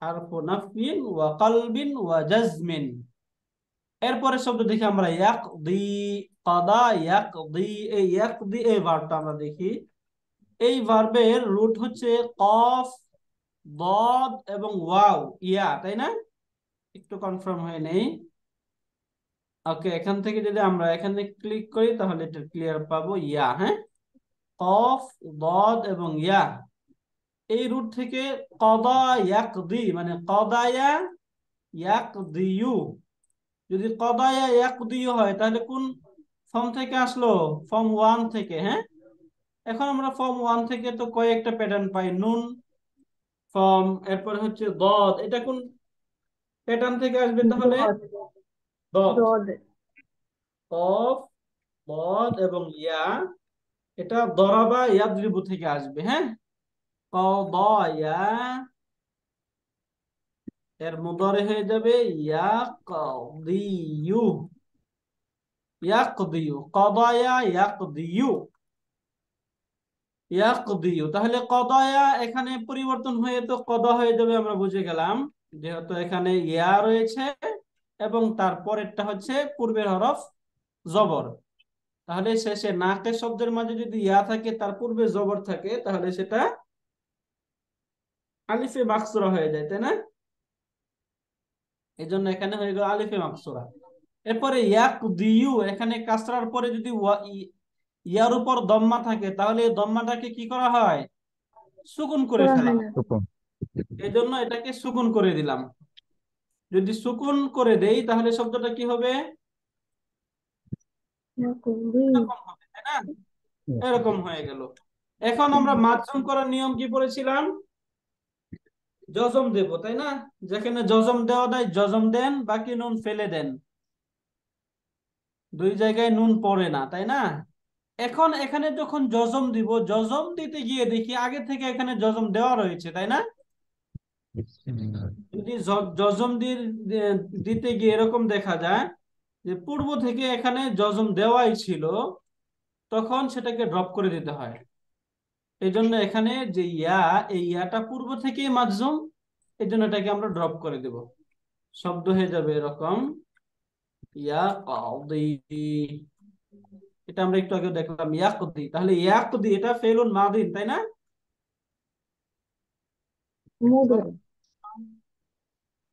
Speaker 1: হারফু নাফইন ওয়া কালবিন ওয়া জাজমিন। এরপরে শব্দ দেখি আমরা ইয়াকদি, কাদা, ইয়াকদি। এই ইয়াকদি এই ভার্বটা আমরা দেখি। এই ভার্বের রুট হচ্ছে কফ, দদ এবং ওয়াও, ইয়া, তাই না? একটু কনফার্ম হয়ে নেই। ওকে, এখান থেকে যদি আমরা এখানে ক্লিক করি তাহলে এটা ক্লিয়ার পাবো, ইয়া। হ্যাঁ, কফ, দদ এবং ইয়া। এই রুট থেকে কদা ইয়াকদি মানে কদায়া ইয়াকদিয়ু। যদি কদায়া ইয়াকদিয়ু হয় তাহলে কোন ফর্ম থেকে আসলো? ফর্ম 1 থেকে। হ্যাঁ, এখন আমরা ফর্ম 1 থেকে তো কয়েকটা প্যাটার্ন পাই। নুন ফর্ম, এরপরে হচ্ছে দদ, এটা কোন প্যাটার্ন থেকে আসবে তাহলে?
Speaker 2: দদ,
Speaker 1: দদ,
Speaker 2: দদ,
Speaker 1: কফ, দদ এবং ইয়া। এটা দরাবা ইয়াদরিবু থেকে আসবে। হ্যাঁ, কদায়া, এর মুদারে হয়ে যাবে ইয়াকদিয়ু, ইয়াকদিয়ু, কদায়া ইয়াকদিয়ু, ইয়াকদিয়ু। তাহলে কদায়া এখানে পরিবর্তন হয়ে তো কদা হয়ে যাবে, আমরা বুঝে গেলাম, যেহেতু এখানে ইয়া রয়েছে এবং তারপরেরটা হচ্ছে পূর্বের হরফ জবর। তাহলে শেষে নাকের শব্দের মাঝে যদি ইয়া থাকে তার পূর্বে জবর থাকে তাহলে সেটা আলিফে মাকসুরা হয়ে যায়, তাই না? এই জন্য এখানে হয়ে গেল আলিফে মাকসুরা। এরপরে ইয়াকদিয়ু, এখানে কাসরার পরে যদি ইয়ার উপর দম্মা থাকে তাহলে এই দম্মাটাকে কি করা হয়? সুকুন করে
Speaker 2: করা
Speaker 1: ফেলা
Speaker 2: হয়
Speaker 1: হয়।
Speaker 2: না।
Speaker 5: সুকুন।
Speaker 1: এই জন্য এটাকে সুকুন করে দিলাম। যদি সুকুন করে দেই তাহলে শব্দটা কি হবে?
Speaker 2: ইয়াকুবি,
Speaker 1: এরকম হবে, তাই না? এরকম হয়ে গেল। এখন আমরা মাধ্যম করার নিয়ম কি পড়েছিলাম? জজম দেব, তাই না? যেখানে জজম দেওয়া দেয় জজম দেন, বাকি নুন ফেলে দেন। দুই জায়গায় নুন পড়ে না, তাই না? এখন এখানে যখন জজম দিব, জজম দিতে গিয়ে দেখি আগে থেকে এখানে জজম দেওয়া রয়েছে, তাই না? যদি জজম দিতে গিয়ে এরকম দেখা যায় যে পূর্ব থেকে এখানে জজম দেওয়াই ছিল, তখন সেটাকে ড্রপ করে দিতে হয়। এই জন্য এখানে যে ইয়া, এই ইয়াটা পূর্ব থেকেই মাজজুম, এই জন্য এটাকে আমরা ড্রপ করে দেব। শব্দ হয়ে যাবে এরকম, ইয়াকদি। এটা আমরা একটু আগে দেখলাম, ইয়াকদি। তাহলে ইয়াকদি এটা ফেলুন মাদিন, তাই না?
Speaker 2: মুদারি,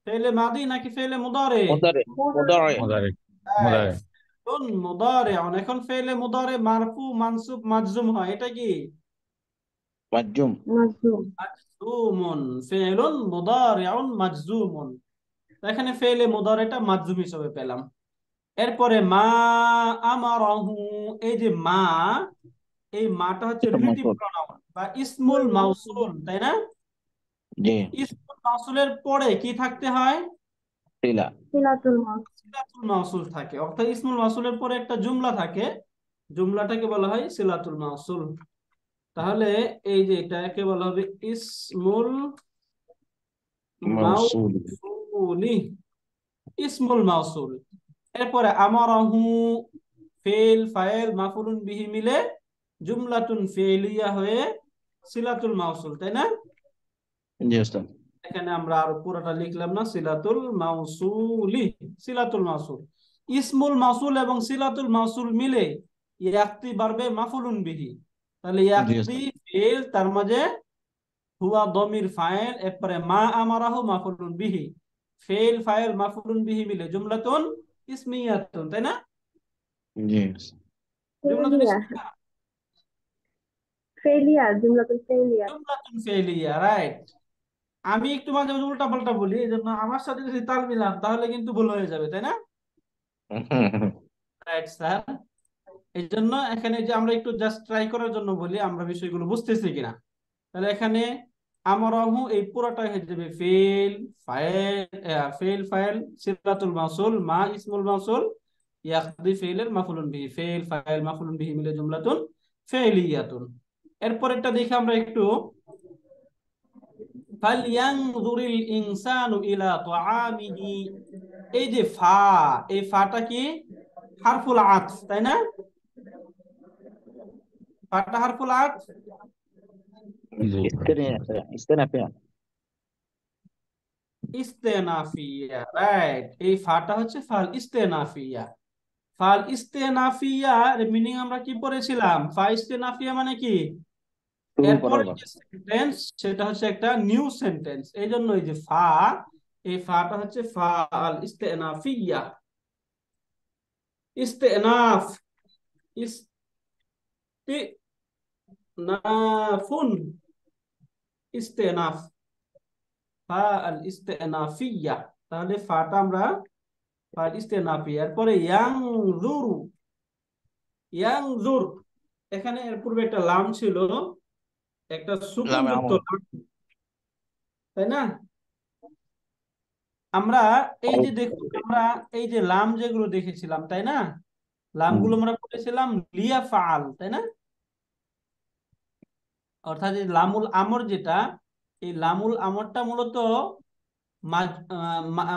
Speaker 1: ফেলে মাদি নাকি ফেলে মুদারে?
Speaker 4: মুদারে, মুদারে।
Speaker 5: মুদারে, মুদারে।
Speaker 1: ফেলুন মুদারে। এখন ফেলে মুদারে মারফু মানসুব মাজজুম হয়, এটা কি?
Speaker 4: মাজজুম।
Speaker 2: মাজজুম,
Speaker 1: মাজজুমুন, ফেলুন মুদারিউন মাজজুমুন। এখানে ফেলে মুদারেটা মাজজুম হিসেবে পেলাম। এরপরে মা আমারাহু, এই যে মা, এই মাটা হচ্ছে
Speaker 4: এটা
Speaker 1: রিলেটিভ
Speaker 4: মাফুল।
Speaker 1: প্রনাউন বা ইসমুল মাউসুল, তাই না?
Speaker 4: জি।
Speaker 1: ইসমুল মাউসুলের পরে কি থাকতে হয়?
Speaker 4: তিলা।
Speaker 2: সিলাতুল মাউস,
Speaker 1: সিলাতুল মাউসুল থাকে। অর্থাৎ ইসমুল মাউসুলের পরে একটা জুমলা থাকে, জুমলাটাকে বলা হয় সিলাতুল মাউসুল। তাহলে এই যে এটাকে বলা হবে ইসমুল
Speaker 4: মাউসুল।
Speaker 1: মাউসুলি, ইসমুল মাউসুল। এরপরে আমারাহু ফেল ফাইল মাফুলুন বিহি মিলে জুমলাতুন ফেলিয়া হয়ে সিলাতুল মাউসুল, তাই না?
Speaker 4: জি ওস্তাদ।
Speaker 1: এখানে আমরা আর পুরোটা লিখলাম না, সিলাতুল মাউসুলি, সিলাতুল মাউসুল। ইসমুল মাউসুল এবং সিলাতুল মাউসুল মিলে ইয়াক্তি বাড়বে মাফুলুন বিহি। তাহলে
Speaker 4: জি
Speaker 1: ইয়াক্তি
Speaker 4: ওস্তাদ।
Speaker 1: ফেল, তার মাঝে হুয়া দমির ফাইল, এরপরে মা আমারাহু মাফুলুন বিহি, ফেল ফাইল মাফুলুন বিহি মিলে জুমলাতুন ইসমিয়াতুন, তাই না?
Speaker 4: জি
Speaker 1: জুমলাতুন
Speaker 2: ফেলিয়া
Speaker 1: ইসমিয়া,
Speaker 2: ফেলিয়ার জুমলাতুল ফেলিয়ার।
Speaker 1: জুমলাতুন ফেলিয়া, রাইট। আমি একটু মাঝে মাঝে উল্টা পাল্টা বলি, এই জন্য আমার সাথে যদি তাল মিলান তাহলে কিন্তু ভুল হয়ে যাবে, তাই না? Right sir. এই জন্য এখানে যে আমরা একটু জাস্ট ট্রাই করার জন্য বলি আমরা বিষয়গুলো বুঝতেছি কিনা। তাহলে এখানে আমরাহু এই পুরোটাই হয়ে যাবে ফেল ফাইল, ফেল ফাইল সিলাতুল মাউসুল মা ইসমুল মাউসুল ইয়াকদি ফেলের মাফুলুন বিহি, ফেল ফাইল মাফুলুন বিহি মিলে জুমলাতুন ফেলিয়াতুন। এরপরেরটা দেখি আমরা একটু, ফালইয়ানজুরিল ইনসানু ইলা তাআমিহি। এই যে ফা, এই ফাটা কি হারফুল আতফ, তাই না? ফাটা হারফুল আতফ,
Speaker 5: জি
Speaker 4: ইস্তেনাফিয়া।
Speaker 1: ইস্তেনাফিয়া, রাইট। এই ফাটা হচ্ছে ফাল ইস্তেনাফিয়া। ফাল ইস্তেনাফিয়া মিনিং আমরা কি পড়েছিলাম? ফা ইস্তেনাফিয়া মানে কি?
Speaker 4: শুরু করার
Speaker 1: এরপরে যে
Speaker 4: কথা।
Speaker 1: সেন্টেন্স সেটা হচ্ছে একটা নিউ সেন্টেন্স। এই জন্য এই যে ফা, এই ফাটা হচ্ছে ফাল ইস্তেনাফিয়া। ইস্তেনাফ, ইস্তেনাফুন, ইস্তেনাফ, ফা আল ইস্তেনাফিয়া। তাহলে ফাটা আমরা ফাল ইস্তেনাফিয়া। এরপরে ইয়ানজুরু, ইয়ানজুর, এখানে এর পূর্বে একটা লাম ছিল, একটা সুকুন
Speaker 4: লামে
Speaker 1: যুক্ত
Speaker 4: আমর।
Speaker 1: লাম, তাই না? আমরা এই যে দেখুন, আমরা এই যে লাম যেগুলো দেখেছিলাম, তাই না? লামগুলো আমরা পড়েছিলাম লিয়া ফাল, তাই না? অর্থাৎ এই লামুল আমর যেটা, এই লামুল আমরটা মূলত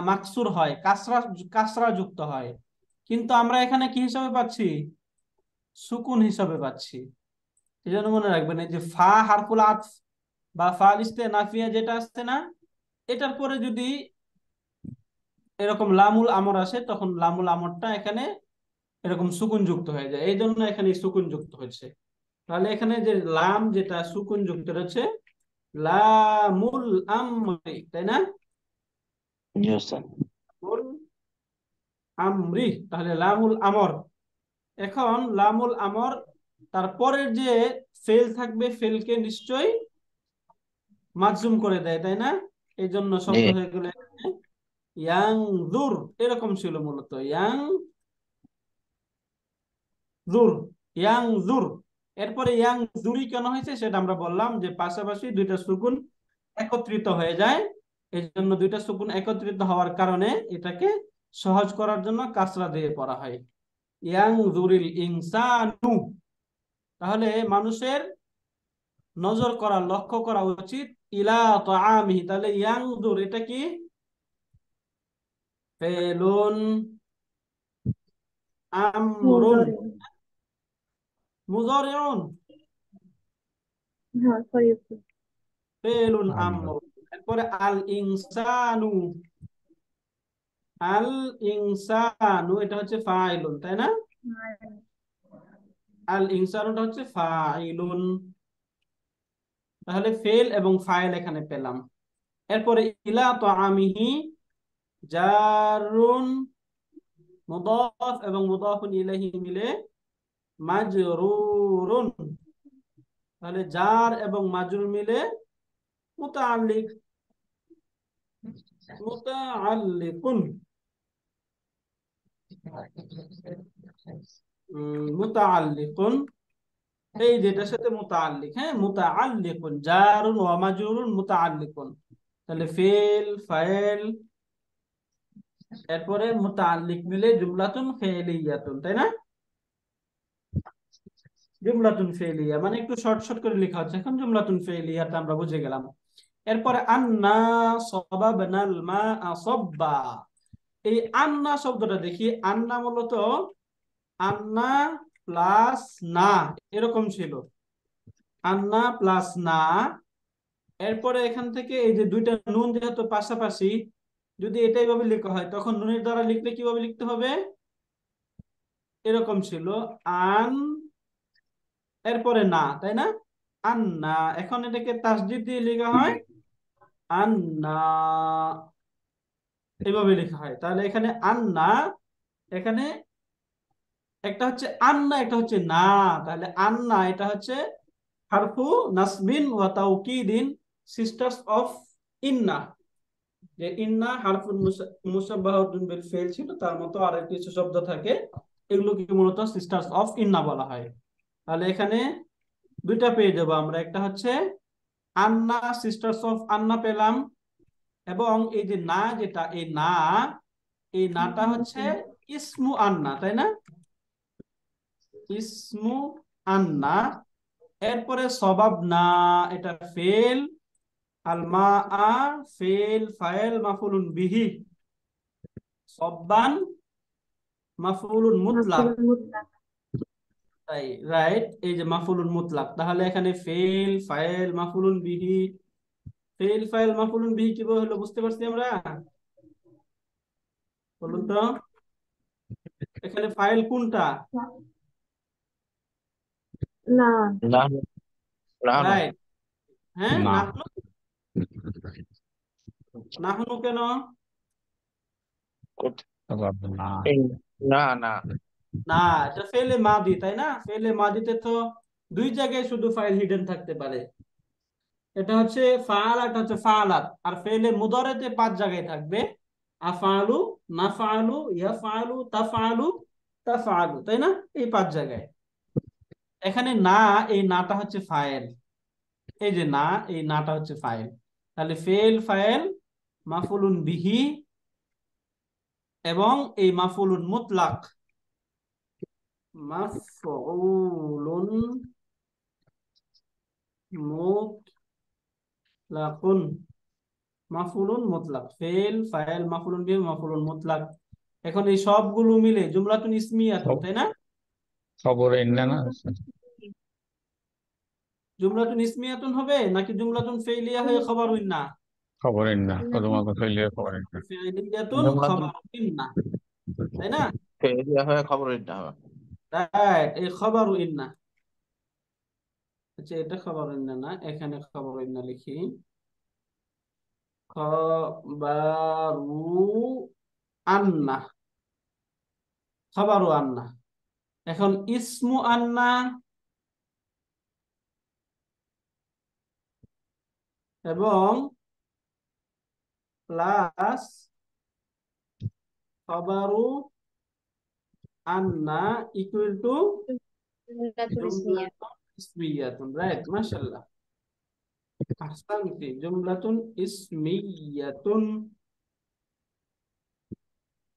Speaker 1: মাকসুর হয়, কাসরা, কাসরা যুক্ত হয়। কিন্তু আমরা এখানে কি হিসাবে পাচ্ছি? সুকুন হিসাবে পাচ্ছি। এই জন্য মনে রাখবেন, এই যে ফা হারফুল আতফ বা ফাল ইস্তেনাফিয়া যেটা আসছে না, এটার পরে যদি এরকম লামুল আমর আসে তখন লামুল আমরটা এখানে এরকম সুকুন যুক্ত হয়ে যায়, এই জন্য এখানে সুকুন যুক্ত হচ্ছে। তাহলে এখানে যে লাম যেটা সুকুন যুক্ত রয়েছে লামুল আমরি, তাই না?
Speaker 4: জি ওস্তাদ।
Speaker 1: লামুল আমরি, তাহলে লামুল আমর। এখন লামুল আমর তারপরের যে ফেল থাকবে, ফেলকে নিশ্চয়ই মাজুম করে দেয়, তাই না? এই জন্য
Speaker 4: জি
Speaker 1: শব্দ হয়ে গেল ইয়াংজুর, এরকম ছিল মূলত ইয়াংজুর, ইয়াংজুর। এরপরে ইয়াংজুরি কেন হয়েছে সেটা আমরা বললাম, যে পাশাপাশি দুইটা সুকুন একত্রিত হয়ে যায়। এই জন্য দুইটা সুকুন একত্রিত হওয়ার কারণে এটাকে সহজ করার জন্য কাসরা দিয়ে পড়া হয়, ইয়াংজুরিল ইনসানু। তাহলে মানুষের নজর করা, লক্ষ্য করা উচিত ইলা তাআমিহি। তাহলে ইয়াংজুর এটা কি? ফেলুন আমরুন
Speaker 2: মুজারে।
Speaker 1: মুজারিউন,
Speaker 2: হ্যাঁ সরি।
Speaker 1: ফেলুন
Speaker 5: আমরা
Speaker 1: আমরুন। এরপরে আল ইনসানু, আল ইনসানু এটা হচ্ছে ফাইলুন, তাই না? আল ইনসানুটা হচ্ছে ফাইলুন। তাহলে ফেল এবং ফাইল এখানে পেলাম। এরপরে ইলা তাআমিহি জারুন, মুদাফ এবং মুদাফুন ইলাইহি মিলে মাজরুরুন। তাহলে জার এবং মাজরুর মিলে মুতাআল্লিক, মুতাআল্লিকুন, মুতাআল্লিকুন। এই যেটার সাথে মুতাআল্লিক, হ্যাঁ, মুতাআল্লিকুন, জারুন ওয়া মাজরুরুন মুতাআল্লিকুন। তাহলে ফেল ফাইল এরপরে মুতাআল্লিক মিলে জুমলাতুন ফেলিয়াতুন, তাই না? জুমলাতুন ফেলিয়া মানে একটু শর্ট শর্ট করে লেখা হচ্ছে। এখন জুমলাতুন ফেলিয়াটা আমরা বুঝে গেলাম। এরপরে আন্না সাবাবনাল মা সাব্বা। এই আন্না শব্দটা দেখি, আন্না মূলত আন্না প্লাস না এরকম ছিল, আন্না প্লাস না। এরপরে এখান থেকে এই যে দুইটা নুন যেহেতু পাশাপাশি, যদি এটাই ভাবে লেখা হয় তখন নুনের দ্বারা লিখলে কিভাবে লিখতে হবে, এরকম ছিল আন, এরপরে না, তাই না? আন্না। এখন এটাকে তাসদীদ দিয়ে লেখা হয় আন্না, এভাবে লেখা হয়। তাহলে এখানে আন্না, এখানে একটা হচ্ছে আন্না, একটা হচ্ছে না। তাহলে আন্না এটা হচ্ছে হারফু নাসবিন ওয়া তাওকিদিন, সিস্টার্স অফ ইন্না। যে ইন্না হারফুন মুসাব্বাহাতুন বিল ফেল ছিল, তার মতো আর কিছু শব্দ থাকে, এগুলোকে মূলত সিস্টার্স অফ ইন্না বলা হয়। তাহলে এখানে দুইটা পেয়ে যাবো আমরা, একটা হচ্ছে আন্না সিস্টার্স অফ আন্না পেলাম, এবং এই যে না যেটা, এই না, এই নাটা হচ্ছে ইসমু আন্না, তাই না? ইসমু আন্না। এরপরে সবাব না, এটা ফেল, আল মা আ ফেল ফাইল মাফুলুন বিহি, সব্বান মাফুলুন মুতলাক।
Speaker 2: মাফুলুল মুতলাক।
Speaker 1: তাই রাইট, এই যে মাফুলুন মুতলাক। তাহলে এখানে ফেল ফাইল মাফুলুন বিহি, ফেল ফাইল মাফুলুন বিহি কিভাবে হলো বুঝতে পারছি আমরা? বলুন তো, এখানে ফাইল কোনটা?
Speaker 2: না,
Speaker 4: না না না
Speaker 1: রাইট, হ্যাঁ
Speaker 5: না
Speaker 1: নাহনু। নাহনু কেন?
Speaker 5: সবাব না
Speaker 4: না না
Speaker 1: না, এটা ফেলে মাদি, তাই না? ফেলে মাদিতে তো দুই জায়গায় শুধু ফাইল হিডেন থাকতে পারে, এটা হচ্ছে ফাআল, এটা হচ্ছে ফাআলাত। আর ফেলে মুদারেতে 5 জায়গায় থাকবে, আফআলু, নাফআলু, ইয়াফআলু, তাফআলু, তাফআলু, তাই না? এই 5 জায়গায়। এখানে না, এই নাটা হচ্ছে ফাইল, এই যে না, এই নাটা হচ্ছে ফাইল। তাহলে ফেল ফাইল মাফুলুন বিহি, এবং এই মাফুলুন মুতলাক, মাফউলুন মুতলাকুন, মাফুলুন মুতলাক, ফেল ফাইল মাফুলুন বিহি মাফুলুন মুতলাক। এখন এই সবগুলো মিলে জুমলাতুন ইসমিয়াতুন,
Speaker 5: সব
Speaker 1: তাই না?
Speaker 5: খবরে ইন্না না
Speaker 1: জুমলাতুন ইসমিয়াতুন হবে নাকি জুমলাতুন ফেইলিয়া হয়ে খবর ইন্না?
Speaker 5: খবরে ইন্না শুধুমাত্র ফেলিয়ে খবরে ইন্না
Speaker 1: ফেইলিয়াতুন
Speaker 4: জুমলাতুল
Speaker 1: খবর ইন্না, তাই না?
Speaker 4: ফেলিয়া হয়ে খবর এটা হবে।
Speaker 1: রাইট, এই খবর ইন্না। আচ্ছা, এটা খবর ইন্না না, এখানে খবর ইন্না লিখি, খবরু আন্না, খবরু আন্না। এখন ইসমু আন্না এবং plus খবরু Anna equal to
Speaker 3: জুমলাতুল ইসমিয়া।
Speaker 1: জুমলাতুন ইসমিয়াতুন। Right, মাশাআল্লাহ, আহসানতি। জুমলাতুন ইসমিয়াতুন,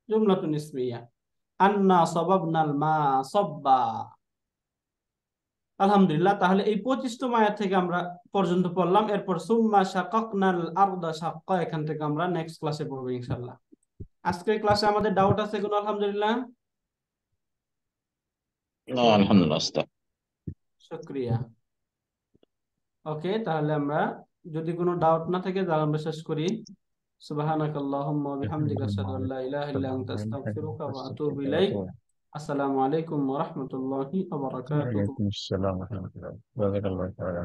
Speaker 1: জুমলাতুন ইসমিয়া। আন্না সাবাবনাল মা সাব্বা। আলহামদুলিল্লাহ, তাহলে এই 25তম আয়াত থেকে আমরা পর্যন্ত পড়লাম। এরপর সুম্মা শাকাকনাল আরদা শাক্কা, এখান থেকে আমরা নেক্সট ক্লাসে পড়বো ইনশাআল্লাহ। আজকের ক্লাসে আমাদের ডাউট আছে কোনো? আলহামদুলিল্লাহ,
Speaker 4: না, আলহামদুলিল্লাহ।
Speaker 1: শুকরিয়া। ওকে, তাহলে আমরা যদি কোনো ডাউট না থাকে তাহলে আমরা শেষ করি। সুবহানাকাল্লাহুম্মা ওয়া বিহামদিকা আশহাদু আল্লা ইলাহা ইল্লা আনতা আস্তাগফিরুকা ওয়া আতুবু ইলাইক। আসসালামু আলাইকুম ওয়া রাহমাতুল্লাহি ওয়া বারাকাতুহু।
Speaker 5: ওয়ালাইকুম আসসালাম ওয়া রাহমাতুল্লাহ ওয়া বারাকাতুহু।